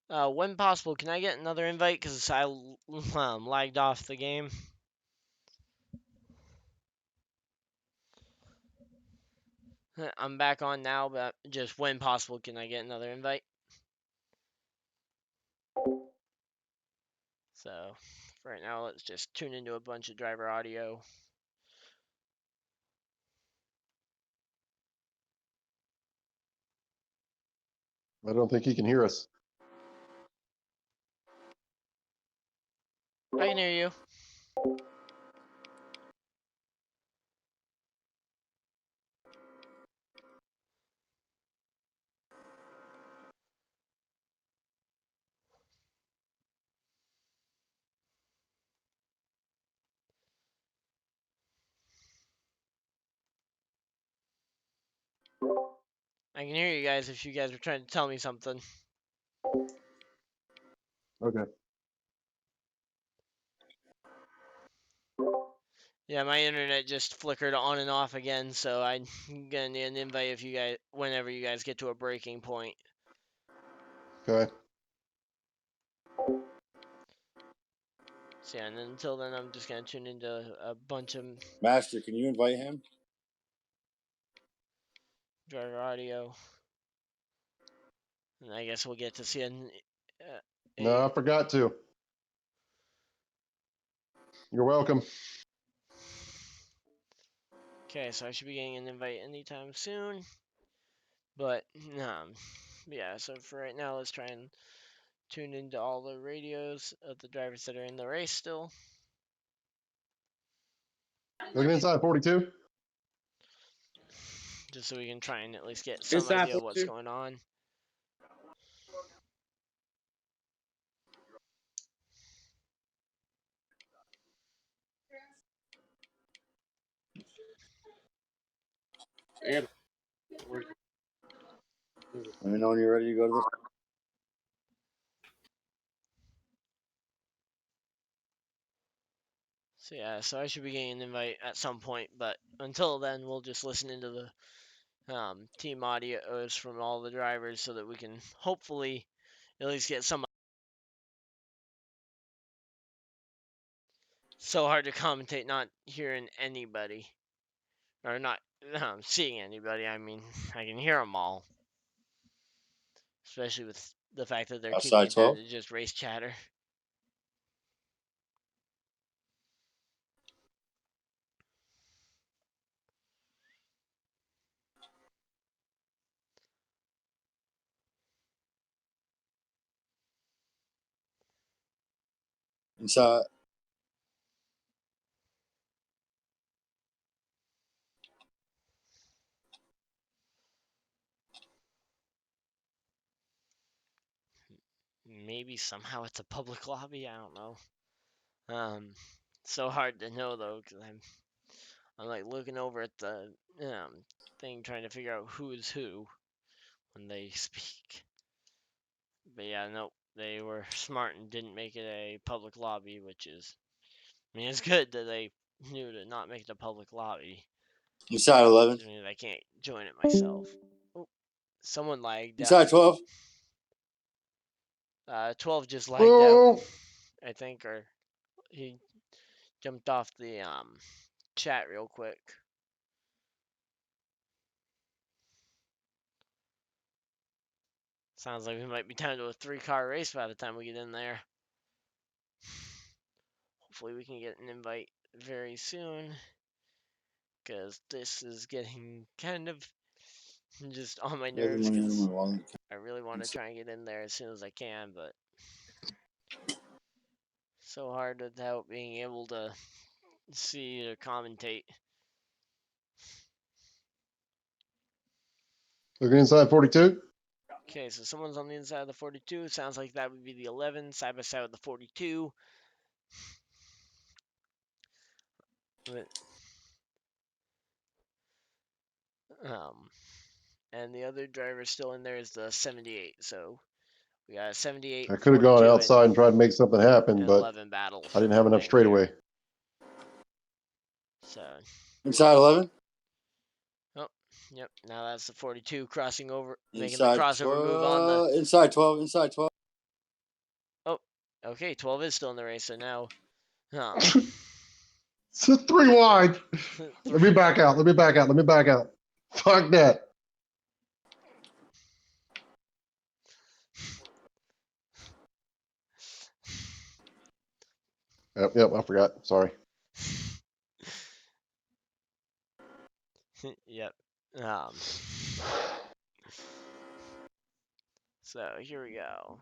When possible, can I get another invite? Because I lagged off the game. I'm back on now, but just when possible, can I get another invite? So, for right now, let's just tune into a bunch of driver audio. I don't think he can hear us. I can hear you. I can hear you guys if you guys were trying to tell me something. Okay. Yeah, my internet just flickered on and off again, so I'm gonna need an invite if you guys, whenever you guys get to a breaking point. Okay. So yeah, and then until then, I'm just gonna tune into a bunch of Master, can you invite him? driver audio, and I guess we'll get to see No, I forgot to. You're welcome. Okay, so I should be getting an invite anytime soon. But yeah. So for right now, let's try and tune into all the radios of the drivers that are in the race still. Looking inside 42. Just so we can try and at least get some Inside idea of what's 42. going on. And Let me know when you're ready to go to the. So yeah, so I should be getting an invite at some point, but until then, we'll just listen into the team audios from all the drivers so that we can hopefully at least get some. So hard to commentate not hearing anybody or not seeing anybody. I mean, I can hear them all, especially with the fact that they're keeping Outside it down 12. to just race chatter. Inside. Maybe somehow it's a public lobby. I don't know. So hard to know though, because I'm like looking over at the thing trying to figure out who is who when they speak. But yeah, no, they were smart and didn't make it a public lobby, which is, I mean, it's good that they knew to not make it a public lobby. Inside 11. Which means I can't join it myself. Oh, someone lagged out. Inside 12. 12 just lagged out, Oh, I think, or he jumped off the chat real quick. Sounds like we might be down to a 3-car race by the time we get in there. Hopefully we can get an invite very soon, because this is getting kind of just on my Where's the nerves, money out of because my wallet? I really want to try and get in there as soon as I can, but so hard without being able to see or commentate. looking inside 42. Okay, so someone's on the inside of the 42. Sounds like that would be the 11, side by side with the 42. But, and the other driver still in there is the 78. So we got a 78, I could have gone 42, outside and tried to make something happen, and but 11 battle. I didn't have enough thing here. straightaway. So, Inside 11. oh, yep. Now that's the 42 crossing over, making the Inside crossover 12. move on the. Inside 12. Inside 12. Oh, okay. 12 is still in the race. So now, It's a 3 wide. Let me back out. Let me back out. Let me back out. Fuck that. Yep, I forgot. Sorry. Yep. So here we go.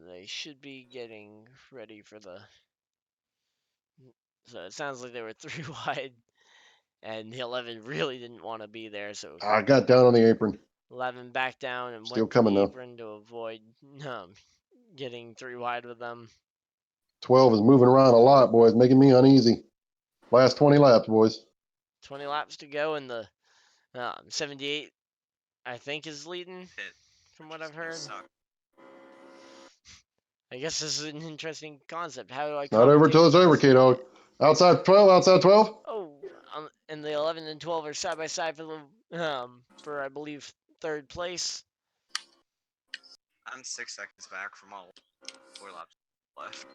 They should be getting ready for the. So it sounds like they were 3 wide, and the 11 really didn't want to be there. So I got down on the apron. 11 back down and Still went to coming, the though. apron to avoid getting 3 wide with them. 12 is moving around a lot, boys, making me uneasy. Last 20 laps, boys. 20 laps to go, and the 78, I think, is leading, from what I've heard. I guess this is an interesting concept. How do I Not over commentate till it's over, this? K-Dog. Outside 12, outside 12. Oh, and the 11 and 12 are side by side for the for I believe 3rd place. I'm 6 seconds back from all 4 laps left.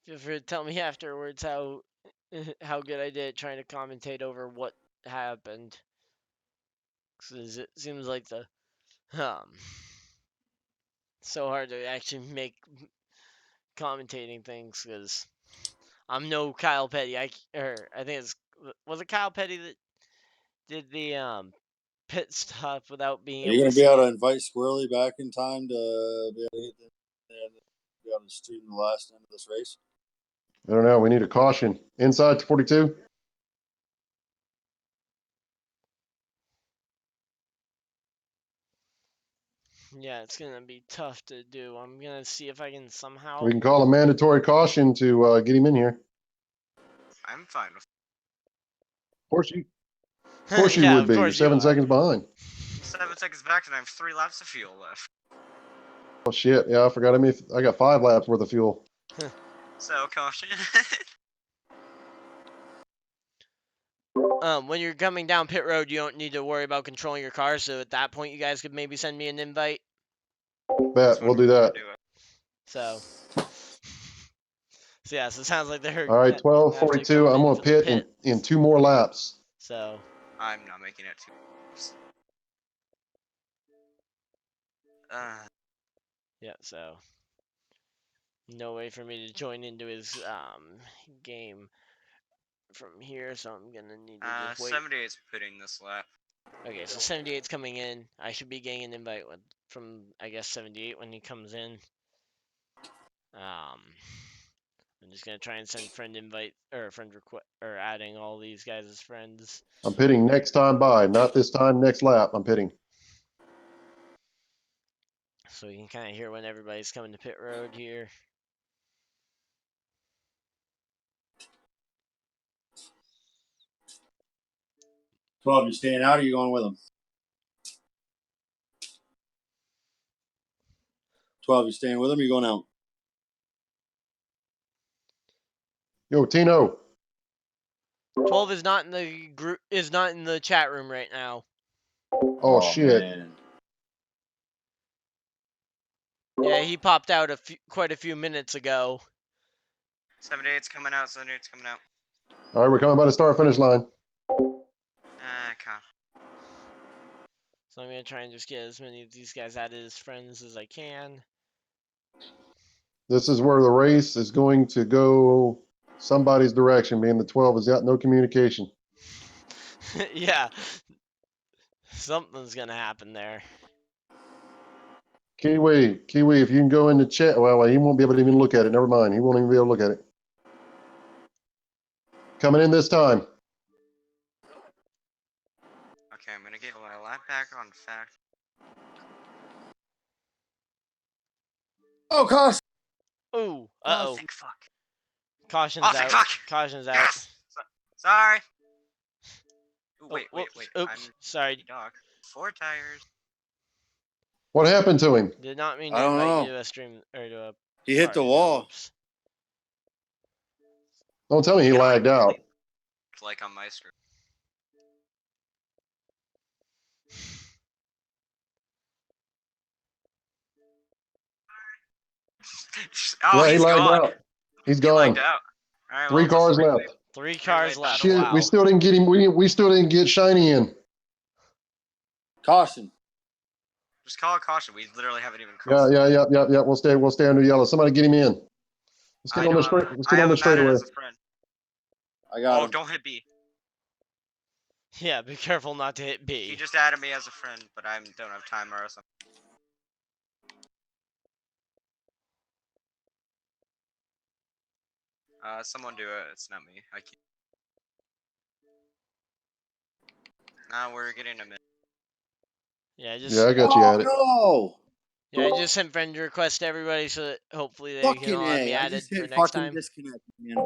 Feel free to tell me afterwards how good I did trying to commentate over what happened. 'Cause it seems like the so hard to actually make commentating things because I'm no Kyle Petty. I think was it Kyle Petty that did the pit stop without being Are you able going to to be able see to it? invite Squirrely back in time to be able to hit be able to stream the last end of this race? I don't know. We need a caution. Inside 42. Yeah, it's gonna be tough to do. I'm gonna see if I can somehow. We can call a mandatory caution to get him in here. I'm fine with Of course you Yeah, would of be. You're course you 7 are. seconds behind. 7 seconds back, and I have 3 laps of fuel left. Oh, shit. Yeah, I forgot. I got 5 laps worth of fuel. So, caution. When you're coming down pit road, you don't need to worry about controlling your car. So at that point, you guys could maybe send me an invite. Bet. We'll do that. So yeah, so it sounds like they're All right, have to 12:42. come I'm in going for to the pit in 2 more laps. So I'm not making it 2 laps. yeah, so no way for me to join into his game from here. So I'm gonna need to just wait. 78's pitting this lap. Okay, so 78's coming in. I should be getting an invite from I guess 78 when he comes in. I'm just gonna try and send friend invite or friend request or adding all these guys as friends. I'm pitting next time by, not this time, next lap. I'm pitting. So you can kind of hear when everybody's coming to pit road here. 12, you staying out or you going with them? 12, you staying with them or you going out? Yo, Tino. 12 is not in the group. Is not in the chat room right now. Oh, shit. Man. Yeah, he popped out quite a few minutes ago. 78's coming out. 78's coming out. All right, we're coming by the start finish line. Okay. So I'm gonna try and just get as many of these guys added as friends as I can. This is where the race is going to go somebody's direction, being the 12 has got no communication. Yeah, something's gonna happen there. Kiwi, if you can go in the chat. Well, he won't be able to even look at it. Never mind. He won't even be able to look at it. Coming in this time. Okay, I'm gonna get my lap back on fact. Oh, gosh. Ooh, Oh, thank fuck. Caution's Oh, thank out. fuck. Caution's out. Yes! Sorry. Ooh, Oh, wait. whoops, I'm oops, sorry. dog. 4 tires. What happened to him? Did not mean I to don't invite know. you to a stream or to a. He hit the party, wall. oops. Don't tell me he lagged out. Like on my screen. Oh, Yeah, he he's lagged gone. out. He's He gone. lagged out. All right, 3 well, cars just left. 3 cars Relay left. battle. Shit, Wow. we still didn't get him. We still didn't get Shiny in. Caution. Just call a caution. We literally haven't even crossed. Yeah. We'll stay under yellow. Somebody get him in. Let's get I on know the straight. him. Let's I get on have the him added straightaway. as a friend. I got Oh, him. don't hit B. Yeah, be careful not to hit He B. just added me as a friend, but I don't have time or something. Someone do it. It's not me. I can't. Nah, we're getting a minute. Yeah, Yeah, I got you at it. No! yeah, I just sent friend request to everybody so that hopefully they can Fucking all be A. I added just for hit next fucking time. disconnect, man.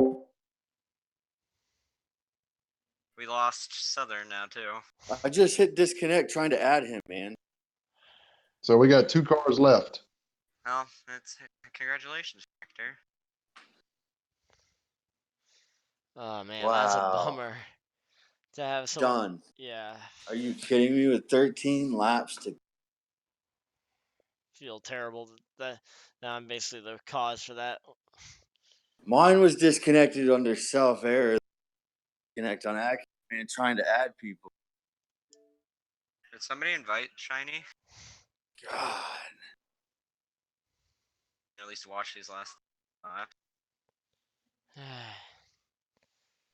We lost Southern now too. I just hit disconnect trying to add him, man. So we got 2 cars left. Well, that's congratulations, Hector. Oh man, that's a Wow. bummer to have someone. Done. Yeah, Are you kidding me? With 13 laps to feel terrible that I'm basically the cause for that. mine was disconnected under self error. Connect on accident and trying to add people. Did somebody invite Shiny? God. At least watch these last laps.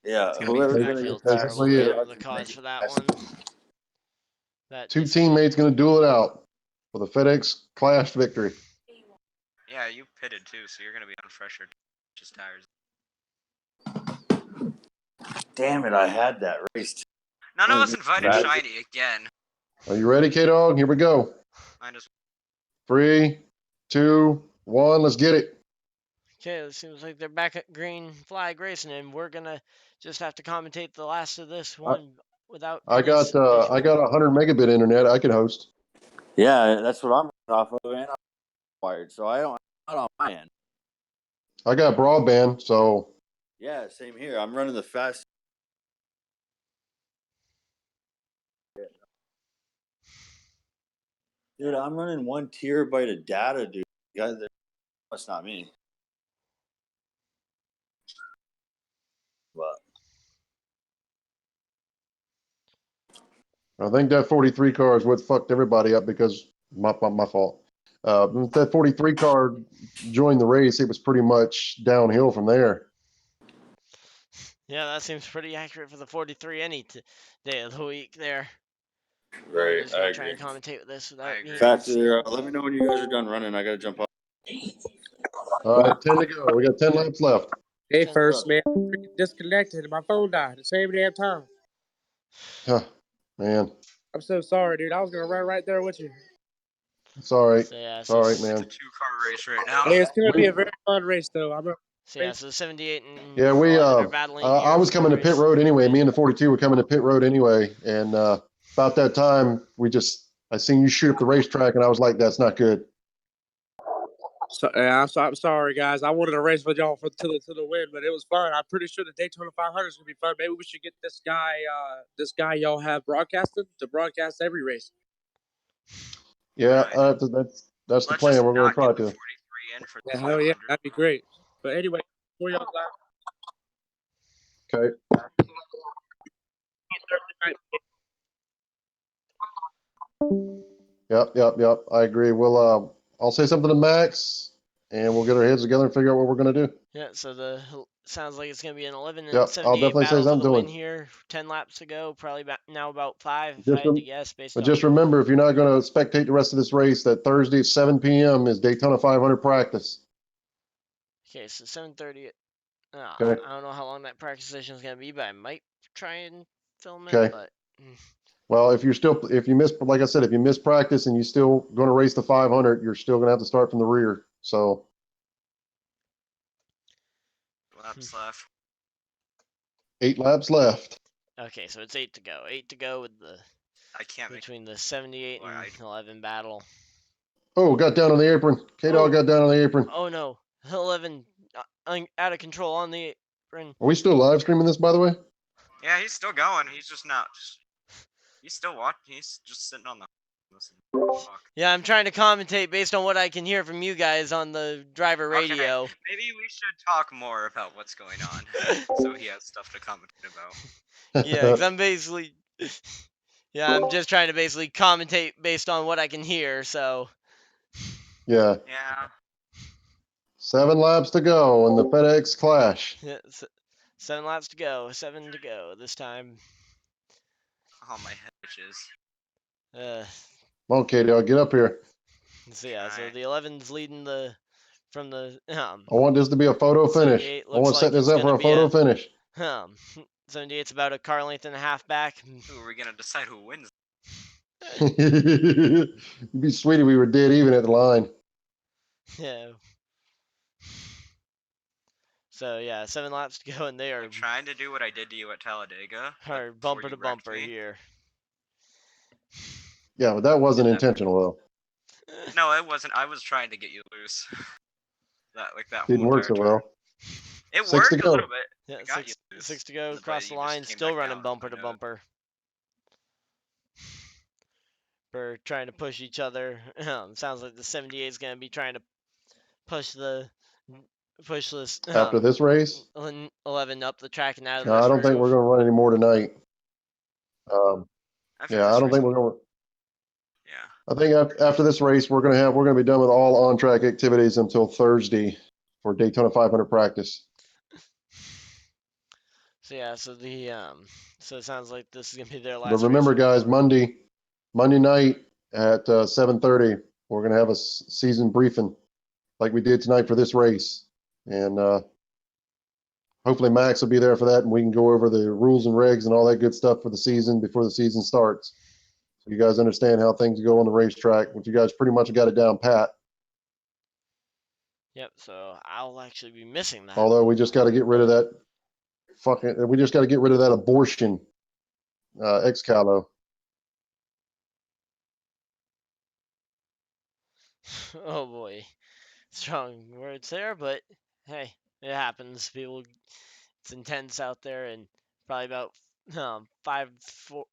Yeah, It's gonna be. whoever's I gonna feel get terrible Basically faster, that it. I'm I the can cause make it for that faster. one. That 2 disconnect. teammates going to duel it out for the FedEx Clash victory. Yeah, you pitted too, so you're gonna be on fresher just tires. Damn it, I had that race. None of Only us made invited bad- Shiny again. Are you ready, K-Dog? Here we go. Mine is 3, 2, 1. Let's get it. Okay, it seems like they're back at green flag racing, and we're gonna just have to commentate the last of this one without I any. got 100 megabit internet. I can host. Yeah, that's what I'm off of, and I'm wired, so I don't not on my end. I got broadband, so Yeah, same here. I'm running the fast. Dude, I'm running 1 terabyte of data, dude. Guys, that's not me. But I think that 43 car is what fucked everybody up because my fault. If that 43 car joined the race, it was pretty much downhill from there. Yeah, that seems pretty accurate for the 43 any day of the week there. I'm right, just I gonna try agree. and commentate with this without I being. agree. Factor, let me know when you guys are done running. I gotta jump off. All right, 10 to go. We got 10 laps left. Hey, Ten. first man, freaking disconnected. My phone died the same damn time. Huh, man, I'm so sorry, dude. I was gonna run right there with you. it's all right. So yeah, It's all right, It's a man. 2-car race right now. Hey, it's gonna be We, a very fun race, though. so the 78 and yeah, 11 are battling here. I was for the coming to pit race. road anyway. Me and the 42 were coming to pit road anyway, and about that time, I seen you shoot up the racetrack, and I was like, that's not good. So, yeah, I'm sorry, guys. I wanted to race with y'all to the win, but it was fun. I'm pretty sure the Daytona 500 is gonna be fun. Maybe we should get this guy y'all have broadcasted to broadcast every race. Yeah, Right. that's the Let's plan. just We're going not to try get the to. 43 in for the Yeah, hell yeah, 500. that'd be great. But anyway, before y'all Okay. Yep. I agree. I'll say something to Max, and we'll get our heads together and figure out what we're gonna do. Yeah, so sounds like it's gonna be an 11 and Yep, I'll 78 definitely say battle for the something to win him. here. 10 laps to go, probably now about 5 if I Just, had to guess based but on. just remember, if you're not gonna spectate the rest of this race, that Thursday at 7 p.m. is Daytona 500 practice. Okay, so 7:30. Okay. I don't know how long that practice session is gonna be, but I might try and film it. Okay. But Well, if you miss, like I said, if you miss practice and you still gonna race the 500, you're still gonna have to start from the rear. So Laps left. 8 laps left. okay, so it's 8 to go. 8 to go with the I can't make between the 78 Why, and 11 battle. Oh, got down on the apron. K-Dog got down on the apron. Oh no, 11 out of control on the apron. Are we still live streaming this, by the way? Yeah, he's still going. He's just not. He's still watching. He's just sitting on the. Listen. Fuck. Yeah, I'm trying to commentate based on what I can hear from you guys on the driver radio. Okay, maybe we should talk more about what's going on, so he has stuff to commentate about. Yeah, because I'm basically. Yeah, I'm just trying to basically commentate based on what I can hear. So. Yeah. Yeah. 7 laps to go in the FedEx Clash. Yeah, 7 laps to go. 7 to go this time. Oh, my head itches. Uh, Come on, Katie, I'll get up here. so yeah, so Try. the 11's leading from the I want this to be a photo finish. 78 I want looks to set like this it's up for gonna a be photo a finish. 78's about a car length and a half back. Ooh, are we gonna decide who wins? It'd be sweet if we were dead even at the line. Yeah. So yeah, 7 laps to go, and they are I'm trying to do what I did to you at Talladega. but are before bumper you to wrecked bumper me. here. Yeah, but that wasn't That- intentional though. No, it wasn't. I was trying to get you loose. that Didn't whole work entire so turn. well. It 6 to worked a little go. bit. Yeah, I got you six loose. to go But across the you just line, came still back running down. bumper I to know it. bumper. For trying to push each other. Sounds like the 78 is gonna be trying to push this After this race, 11 up the track and out of no, the I don't think groove. we're going to run any more tonight. After Yeah, this I don't race, think we're going to. yeah. I think after this race, we're going to be done with all on-track activities until Thursday for Daytona 500 practice. So yeah, so so it sounds like this is gonna be their But last remember, race. guys, Monday night at 7:30, we're going to have a season briefing like we did tonight for this race, and hopefully Max will be there for that, and we can go over the rules and regs and all that good stuff for the season before the season starts. So you guys understand how things go on the racetrack, which you guys pretty much got it down pat. Yep. So I'll actually be missing that. Although we just got to get rid of that abortion, Excalo. Oh boy, strong words there, but hey, it happens. It's intense out there, and probably about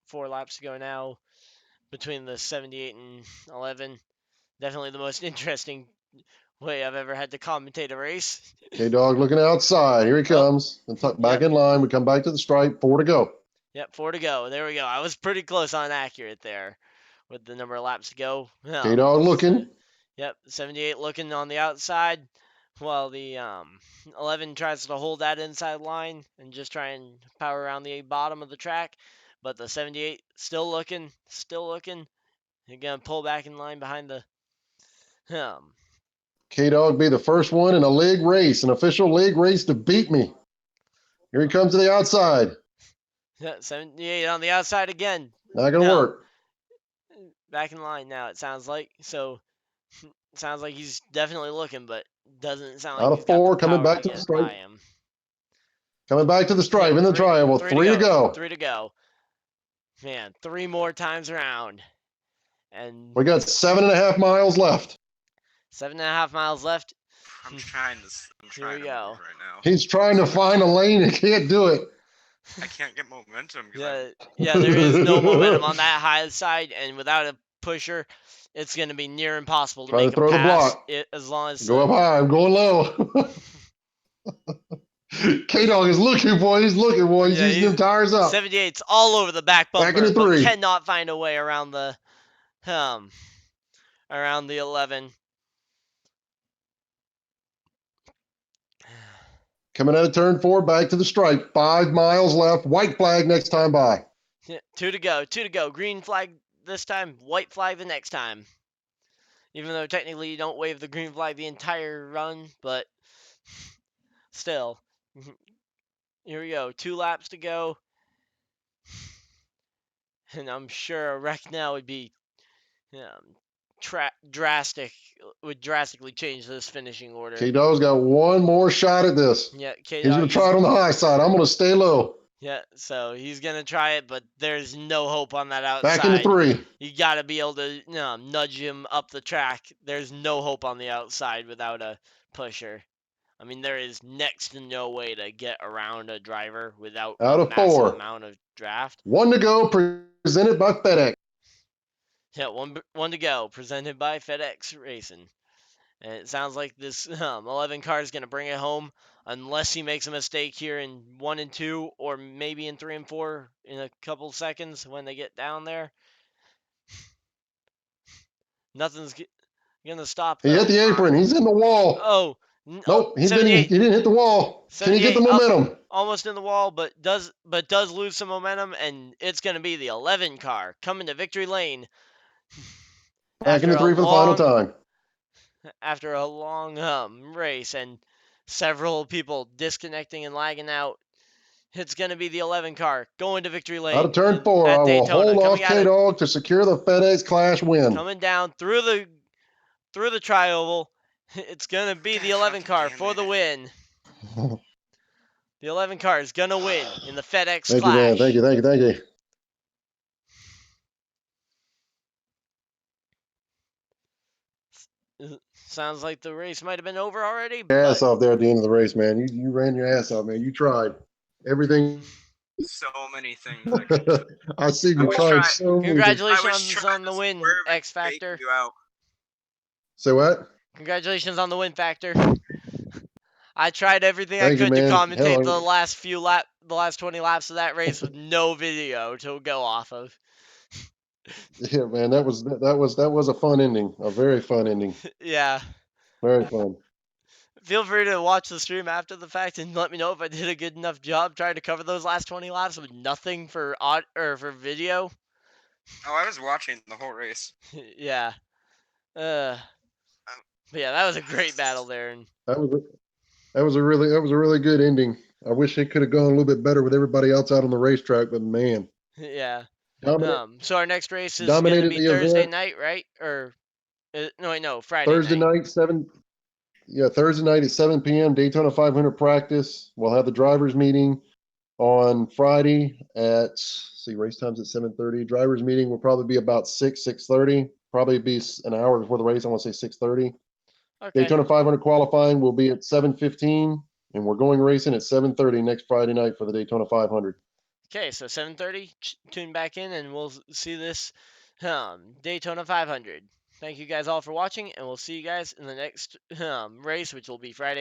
four laps to go now between the 78 and 11. Definitely the most interesting way I've ever had to commentate a race. K-Dog looking outside. Here he comes. And back Yep. in line. We come back to the stripe. 4 to go. Yep, 4 to go. There we go. I was pretty close on accurate there with the number of laps to go. K-Dog looking. Yep, 78 looking on the outside while the 11 tries to hold that inside line and just try and power around the bottom of the track. But the 78 still looking. They're going to pull back in line behind the K-Dog be the first one in a league race, an official league race to beat me. Here he comes to the outside. 78 on the outside again. Not going to work. Back in line now, it sounds like. So, it sounds like he's definitely looking, but doesn't sound like Out he's of got 4, the coming power back to to the get stripe. by him. Coming back to the stripe in the triangle. 3 to go. 3 to go. Man, 3 more times around. And We got 7.5 miles left. 7.5 miles left. I'm trying to Here we move go. right now. He's trying to find a lane and can't do it. I can't get momentum because Yeah, there is no momentum on that high side, and without a pusher, it's going to be near impossible to Try to make him throw the pass block. it as long as Go up high. I'm going low. K-Dog is looking, boy. He's looking, boy. He's using them tires up. 78's all over the back Back bumper, into but 3. cannot find a way around the 11. Coming out of turn 4, back to the stripe. 5 miles left. White flag next time by. 2 to go. 2 to go. Green flag this time. White flag the next time. Even though technically you don't wave the green flag the entire run, but still. Here we go. 2 laps to go. And I'm sure a wreck now would be would drastically change this finishing order. K-Dog's got one more shot at this. Yeah, He's going to try it on the high side. I'm going to stay low. Yeah, so he's going to try it, but there's no hope on that outside. Back into 3. You got to be able to nudge him up the track. There's no hope on the outside without a pusher. I mean, there is next to no way to get around a driver without Out a of massive 4. amount of draft. 1 to go, presented by FedEx. Yeah, one to go, presented by FedEx Racing. And it sounds like this 11 car is going to bring it home unless he makes a mistake here in 1 and 2 or maybe in 3 and 4 in a couple seconds when they get down there. Nothing's going to stop them. He hit the apron. He's in the wall. Oh, Nope, he 78. didn't hit the wall. Can he get the momentum? almost in the wall, but does lose some momentum, and it's going to be the 11 car coming to victory lane Back into three for the final time. after a long race and several people disconnecting and lagging out. It's going to be the 11 car going to victory lane. Out of turn 4, at I will Daytona, hold off K-Dog to secure the FedEx Clash win. coming down through the tri-oval. It's going to be the 11 car for the win. The 11 car is going to win in the FedEx Thank Clash. you, man. Thank you, thank you, thank you. Sounds like the race might have been over already. Ass off there at the end of the race, man. You ran your ass off, man. You tried everything. So many things I could have. I see you tried so many. Congratulations on the win, X Factor. You out. Say what? Congratulations on the win, Factor. I tried everything Thank I you, could to man. commentate Hell, the last 20 laps of that race with no video to go off of. yeah, man. That was a fun ending. A very fun ending. Yeah. Very fun. Feel free to watch the stream after the fact and let me know if I did a good enough job trying to cover those last 20 laps with nothing for for video. Oh, I was watching the whole race. Yeah. But yeah, that was a great battle there. And That was a really good ending. I wish it could have gone a little bit better with everybody else out on the racetrack, but man, yeah. dominated, So our next race is going to dominated be the Thursday event. night, right? Or no, Friday Thursday night, Thursday night at 7 p.m. Daytona 500 practice. We'll have the drivers meeting on Friday at race times at 7:30. Drivers meeting will probably be about 6:30. Probably be an hour before the race. I want to say 6:30. Okay. Daytona 500 qualifying will be at 7:15, and we're going racing at 7:30 next Friday night for the Daytona 500. Okay, so 7:30, tune back in and we'll see this Daytona 500. Thank you guys all for watching, and we'll see you guys in the next race, which will be Friday.